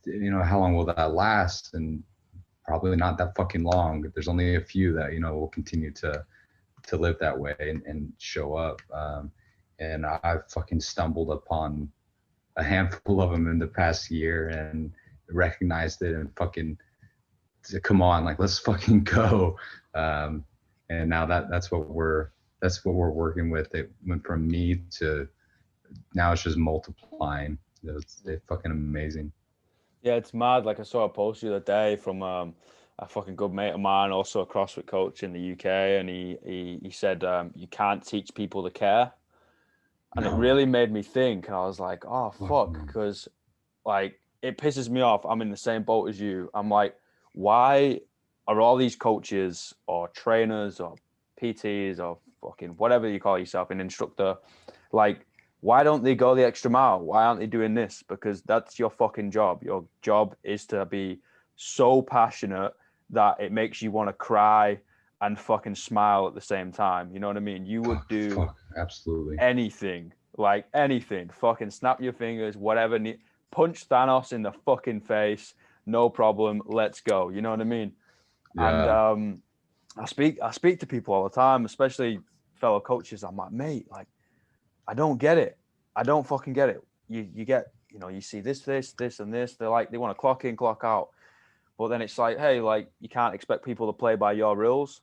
you know, how long will that last? And probably not that fucking long. There's only a few that, you know, will continue to live that way and show up. And I've fucking stumbled upon a handful of them in the past year and recognized it and fucking, come on, like, let's fucking go. And now that's what we're working with. It went from me to now it's just multiplying. It's fucking amazing. Yeah, it's mad. Like, I saw a post the other day from a fucking good mate of mine, also a CrossFit coach in the UK, and he said, you can't teach people to care. And it really made me think, and I was like, oh fuck, because like, it pisses me off. I'm in the same boat as you. I'm like, why are all these coaches or trainers or PTs or fucking whatever you call yourself, an instructor, like, why don't they go the extra mile? Why aren't they doing this? Because that's your fucking job. Your job is to be so passionate that it makes you want to cry and fucking smile at the same time. You know what I mean? You would do absolutely anything, like anything. Fucking snap your fingers, whatever. Punch Thanos in the fucking face, no problem. Let's go. You know what I mean? Yeah. And I speak to people all the time, especially fellow coaches, I'm like, mate, like, I don't get it. I don't fucking get it. You get, you see this, and this. They're like, they want to clock in, clock out. But then it's like, hey, like, you can't expect people to play by your rules.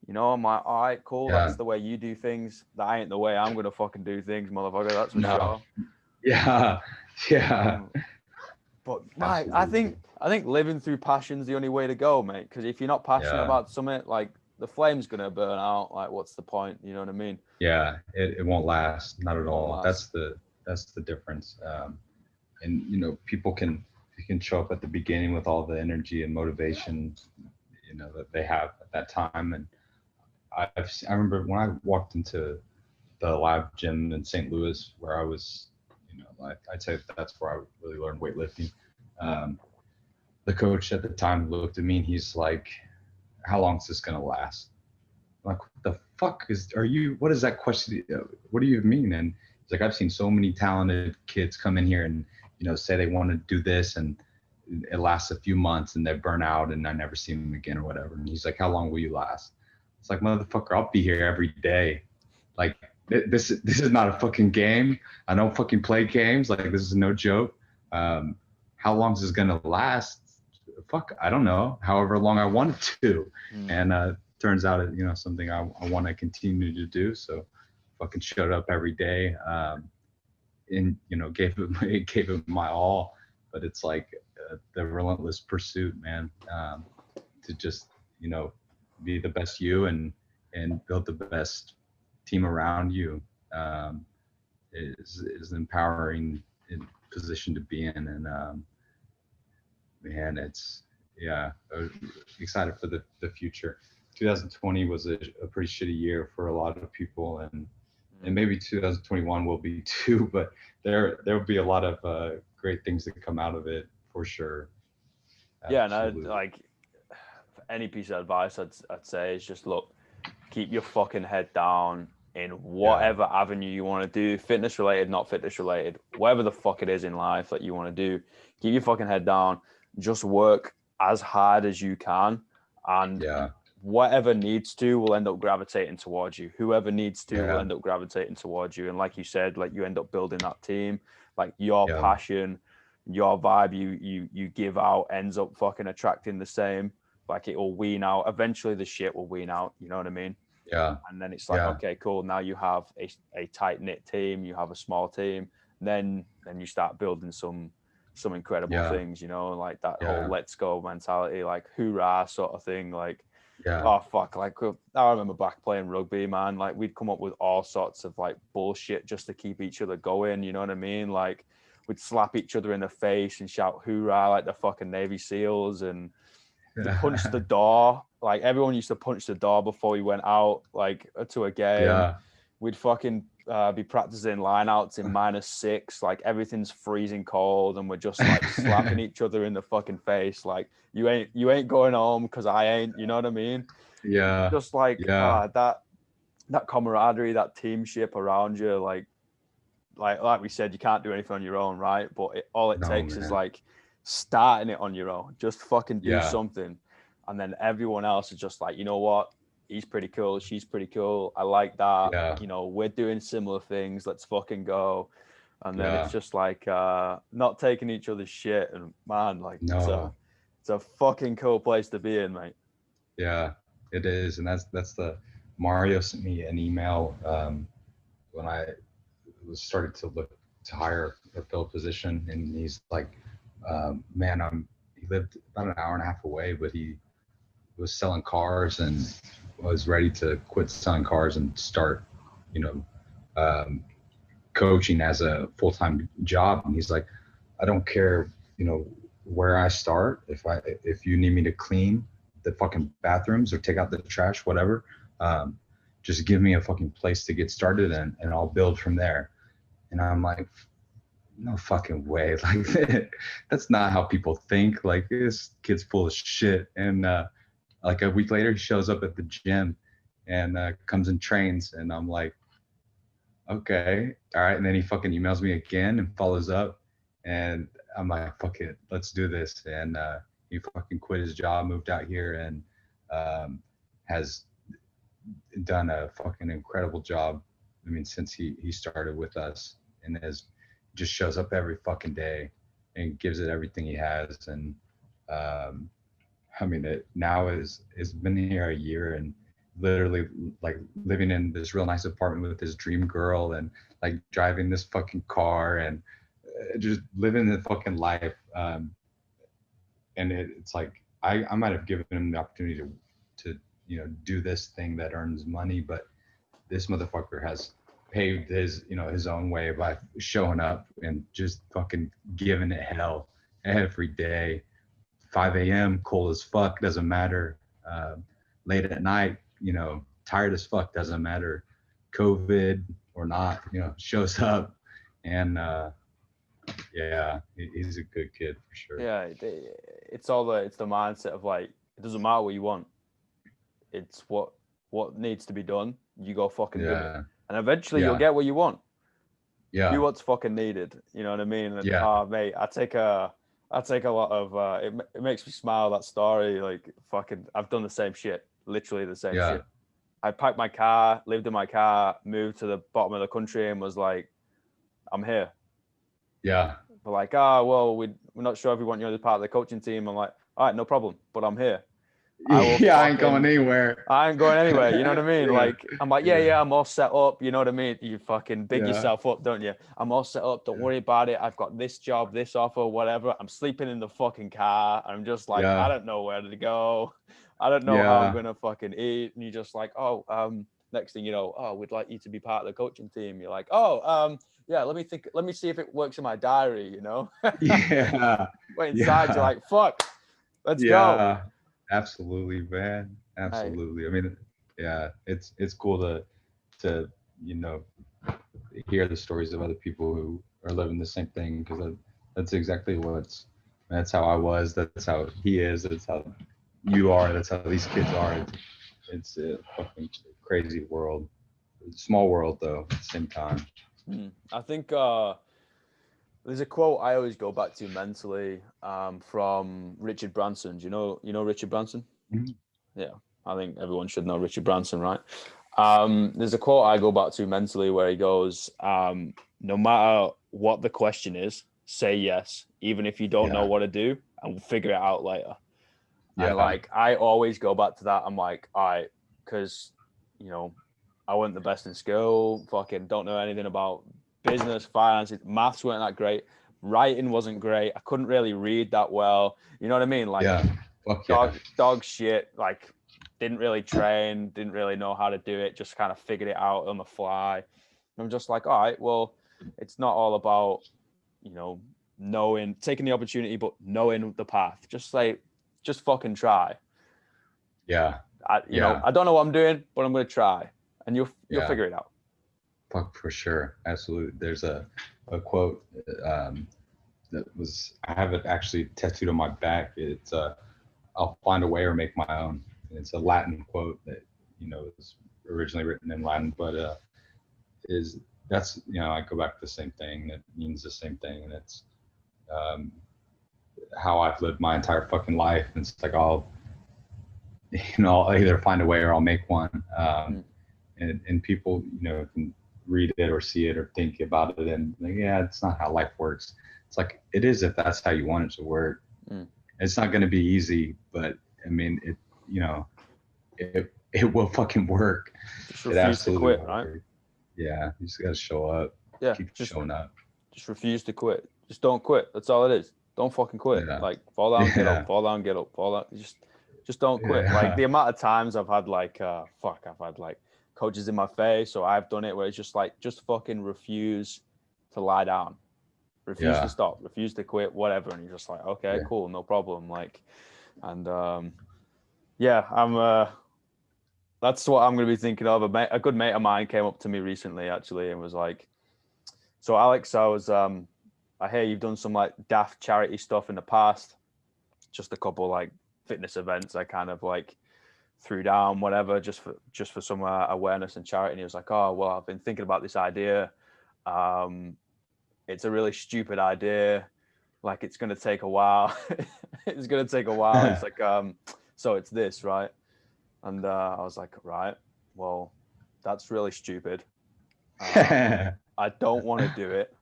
I'm like, all right, cool. Yeah. That's the way you do things. That ain't the way I'm going to fucking do things, motherfucker. That's for sure. Yeah. Yeah. But mate, I think living through passion's the only way to go, mate. Because if you're not passionate about something, like, the flame's gonna burn out. Like, what's the point? You know what I mean? Yeah, it won't last, not at all. That's the difference. And people can show up at the beginning with all the energy and motivation, that they have at that time. And I remember when I walked into the live gym in St. Louis, where I was, I'd say that's where I really learned weightlifting. The coach at the time looked at me and he's like, "How long is this gonna last?" I'm like, what the fuck what is that question? What do you mean? And he's like, "I've seen so many talented kids come in here and, say they want to do this, and it lasts a few months and they burn out and I never see them again or whatever." And he's like, "How long will you last?" It's like, motherfucker, I'll be here every day. Like, this is not a fucking game. I don't fucking play games. Like, this is no joke. How long is this gonna last? Fuck, I don't know. However long I want it to. And turns out it's something I want to continue to do. So fucking showed up every day, and gave it my all. But it's like the relentless pursuit, man, to just be the best you and build the best team around you, is an empowering position to be in. And man, it's excited for the future. 2020 was a pretty shitty year for a lot of people, and maybe 2021 will be too, but there will be a lot of great things that come out of it for sure. Absolutely. Yeah, and like, any piece of advice I'd say is just, look, keep your fucking head down in whatever avenue you want to do, fitness related, not fitness related, whatever the fuck it is in life that you want to do. Keep your fucking head down. Just work as hard as you can, and whatever needs to will end up gravitating towards you. Whoever needs to will end up gravitating towards you. And like you said, like, you end up building that team. Like, your passion, your vibe you give out ends up fucking attracting the same. Like, it will wean out. Eventually the shit will wean out. You know what I mean? Yeah. And then it's like, okay, cool. Now you have a tight knit team. You have a small team. Then you start building some incredible things, like that whole let's go mentality, like hoorah sort of thing. Like, oh fuck, like, I remember back playing rugby, man. Like, we'd come up with all sorts of like bullshit just to keep each other going. You know what I mean? Like, we'd slap each other in the face and shout hoorah like the fucking Navy SEALs, and punch the door. Like, everyone used to punch the door before we went out, like, to a game. We'd fucking be practicing lineouts in -6. Like, everything's freezing cold, and we're just like slapping each other in the fucking face. Like, you ain't going home because I ain't. You know what I mean? Yeah. Just like that camaraderie, that teamship around you. Like we said, you can't do anything on your own, right? But all it takes is like starting it on your own. Just fucking do something, and then everyone else is just like, you know what? He's pretty cool. She's pretty cool. I like that. We're doing similar things. Let's fucking go. And then it's just like not taking each other's shit. And man, like, it's a fucking cool place to be in, mate. Yeah, it is. And that's the Mario sent me an email when I was started to look to hire or fill a position, and he's like, man, he lived about an hour and a half away, but he was selling cars and was ready to quit selling cars and start, coaching as a full-time job. And he's like, I don't care, where I start. If you need me to clean the fucking bathrooms or take out the trash, whatever, just give me a fucking place to get started and I'll build from there. And I'm like, no fucking way. Like, that's not how people think. Like, this kid's full of shit. And like a week later, he shows up at the gym and comes and trains. And I'm like, okay, all right. And then he fucking emails me again and follows up. And I'm like, fuck it, let's do this. And he fucking quit his job, moved out here, and has done a fucking incredible job. I mean, since he started with us, and has just shows up every fucking day and gives it everything he has. And I mean, it now is been here a year, and literally like living in this real nice apartment with his dream girl, and like driving this fucking car, and just living the fucking life. And it's like I might have given him the opportunity to do this thing that earns money, but this motherfucker has paved his own way by showing up and just fucking giving it hell every day. 5 a.m. cold as fuck, doesn't matter. Late at night, tired as fuck, doesn't matter. COVID or not, shows up. And yeah, he's a good kid for sure. Yeah, it's the mindset of like, it doesn't matter what you want. It's what needs to be done. You go fucking do it. And eventually you'll get what you want. Yeah. Do what's fucking needed. You know what I mean? And, mate, I take a lot of, it makes me smile, that story. Like, fucking, I've done the same shit. Literally the same shit. I packed my car, lived in my car, moved to the bottom of the country, and was like, I'm here. Yeah. But like, well, we're not sure if we want you as part of the coaching team. I'm like, all right, no problem, but I'm here. I ain't going anywhere. I ain't going anywhere. You know what I mean? Like, I'm like, yeah, I'm all set up. You know what I mean? You fucking big yourself up, don't you? I'm all set up. Don't worry about it. I've got this job, this offer, whatever. I'm sleeping in the fucking car. I'm just like, I don't know where to go. I don't know how I'm going to fucking eat. And you're just like, next thing you know, we'd like you to be part of the coaching team. You're like, yeah, let me see if it works in my diary, you know? Yeah. But inside you're like, fuck, let's go. Absolutely, man. Absolutely. Right. I mean, yeah, it's cool to hear the stories of other people who are living the same thing, because that's exactly that's how I was. That's how he is. That's how you are. That's how these kids are. It's a fucking crazy world. Small world though, at the same time. I think there's a quote I always go back to mentally from Richard Branson. Do you know Richard Branson? Mm-hmm. Yeah, I think everyone should know Richard Branson, right? There's a quote I go back to mentally where he goes, no matter what the question is, say yes, even if you don't know what to do, and we'll figure it out later. Yeah. And like, I always go back to that. I'm like, all right, because, I wasn't the best in school, fucking don't know anything about business, finance, maths weren't that great. Writing wasn't great. I couldn't really read that well. You know what I mean? Like, dog shit, like, didn't really train, didn't really know how to do it, just kind of figured it out on the fly. And I'm just like, all right, well, it's not all about, taking the opportunity, but knowing the path. Just fucking try. Yeah. I don't know what I'm doing, but I'm going to try. And you'll figure it out. Fuck, for sure. Absolutely. There's a quote that I have it actually tattooed on my back. It's I'll find a way or make my own. And it's a Latin quote that is originally written in Latin, but I go back to the same thing. That means the same thing, and it's how I've lived my entire fucking life. And it's like I'll either find a way or I'll make one. And people, can read it or see it or think about it, and like, it's not how life works. It's like, it is if that's how you want it to work. It's not going to be easy, but I mean, it will fucking work. Just refuse to quit, right? Yeah, you just got to show up. Yeah, keep showing up. Just refuse to quit. Just don't quit. That's all it is. Don't fucking quit. Like, fall down, get up, fall down, get up, fall down. Just don't quit. Like, the amount of times I've had coaches in my face, or I've done it where it's just like, just fucking refuse to lie down, refuse to stop, refuse to quit, whatever. And you're just like, okay, cool, no problem. Like, and I'm that's what I'm going to be thinking of. A good mate of mine came up to me recently, actually, and was like, so Alex, I hear you've done some like daft charity stuff in the past, just a couple like fitness events I kind of like threw down, whatever, just for some awareness and charity. And he was like, oh, well, I've been thinking about this idea. It's a really stupid idea. Like, it's going to take a while. It's going to take a while. It's like, so it's this, right? And I was like, right. well, that's really stupid. I don't want to do it.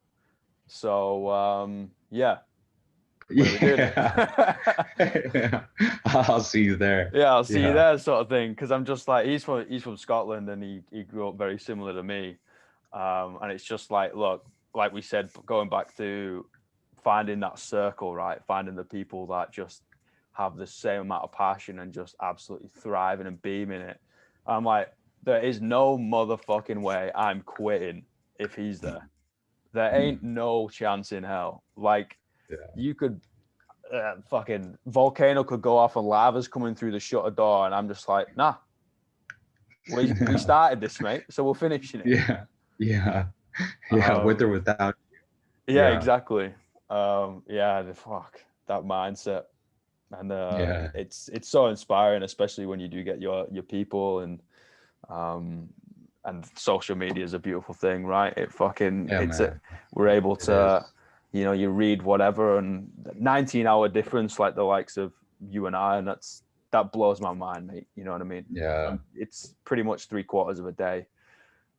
So, yeah. Yeah. I'll see you there. Yeah, I'll see you there, sort of thing. Because I'm just like, he's from Scotland, and he grew up very similar to me. And it's just like, look, like we said, going back to finding that circle, right? Finding the people that just have the same amount of passion and just absolutely thriving and beaming it. I'm like, there is no motherfucking way I'm quitting if he's there. There ain't no chance in hell. Like, you could, fucking volcano could go off and lava's coming through the shutter door, and I'm just like, nah. We started this, mate, so we're finishing it. Yeah. With or without. Yeah, exactly. Fuck that mindset, and it's so inspiring, especially when you do get your people, and social media is a beautiful thing, right? It fucking we're able to, you read whatever, and 19-hour difference, like the likes of you and I, and that blows my mind, mate. You know what I mean? Yeah. It's pretty much 3/4 of a day.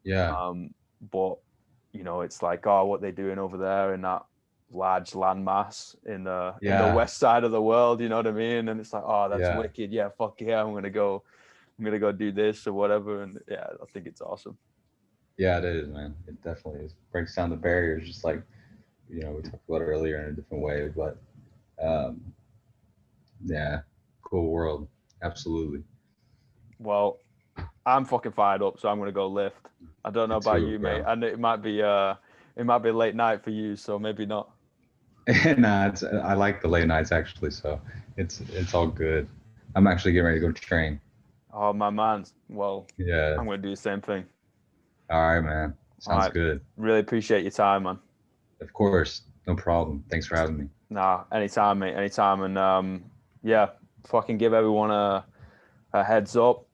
Yeah. But it's like, oh, what they're doing over there in that large landmass in the west side of the world, you know what I mean? And it's like, oh, that's wicked. Yeah, fuck yeah, I'm gonna go do this or whatever. And yeah, I think it's awesome. Yeah, it is, man. It definitely is. Breaks down the barriers, just like we talked about earlier in a different way. But cool world. Absolutely. Well, I'm fucking fired up, so I'm gonna go lift. I don't know about you, mate, and it might be late night for you, so maybe not. Nah, I like the late nights actually, so it's all good. I'm actually getting ready to go train. Oh, my man. Well, yeah, I'm gonna do the same thing. All right, man. Sounds good. Really appreciate your time, man. Of course, no problem. Thanks for having me. Nah, anytime, mate. Anytime, and fucking give everyone a heads up.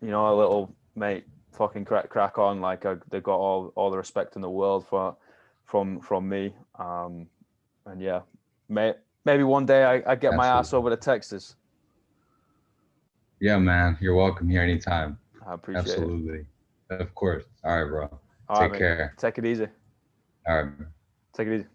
A little, mate. Fucking crack on. Like, they've got all the respect in the world from me. And yeah, maybe one day I get my ass over to Texas. Yeah, man. You're welcome here anytime. I appreciate it. Absolutely. Of course. All right, bro. All Take care. Take it easy. All right. Take it easy.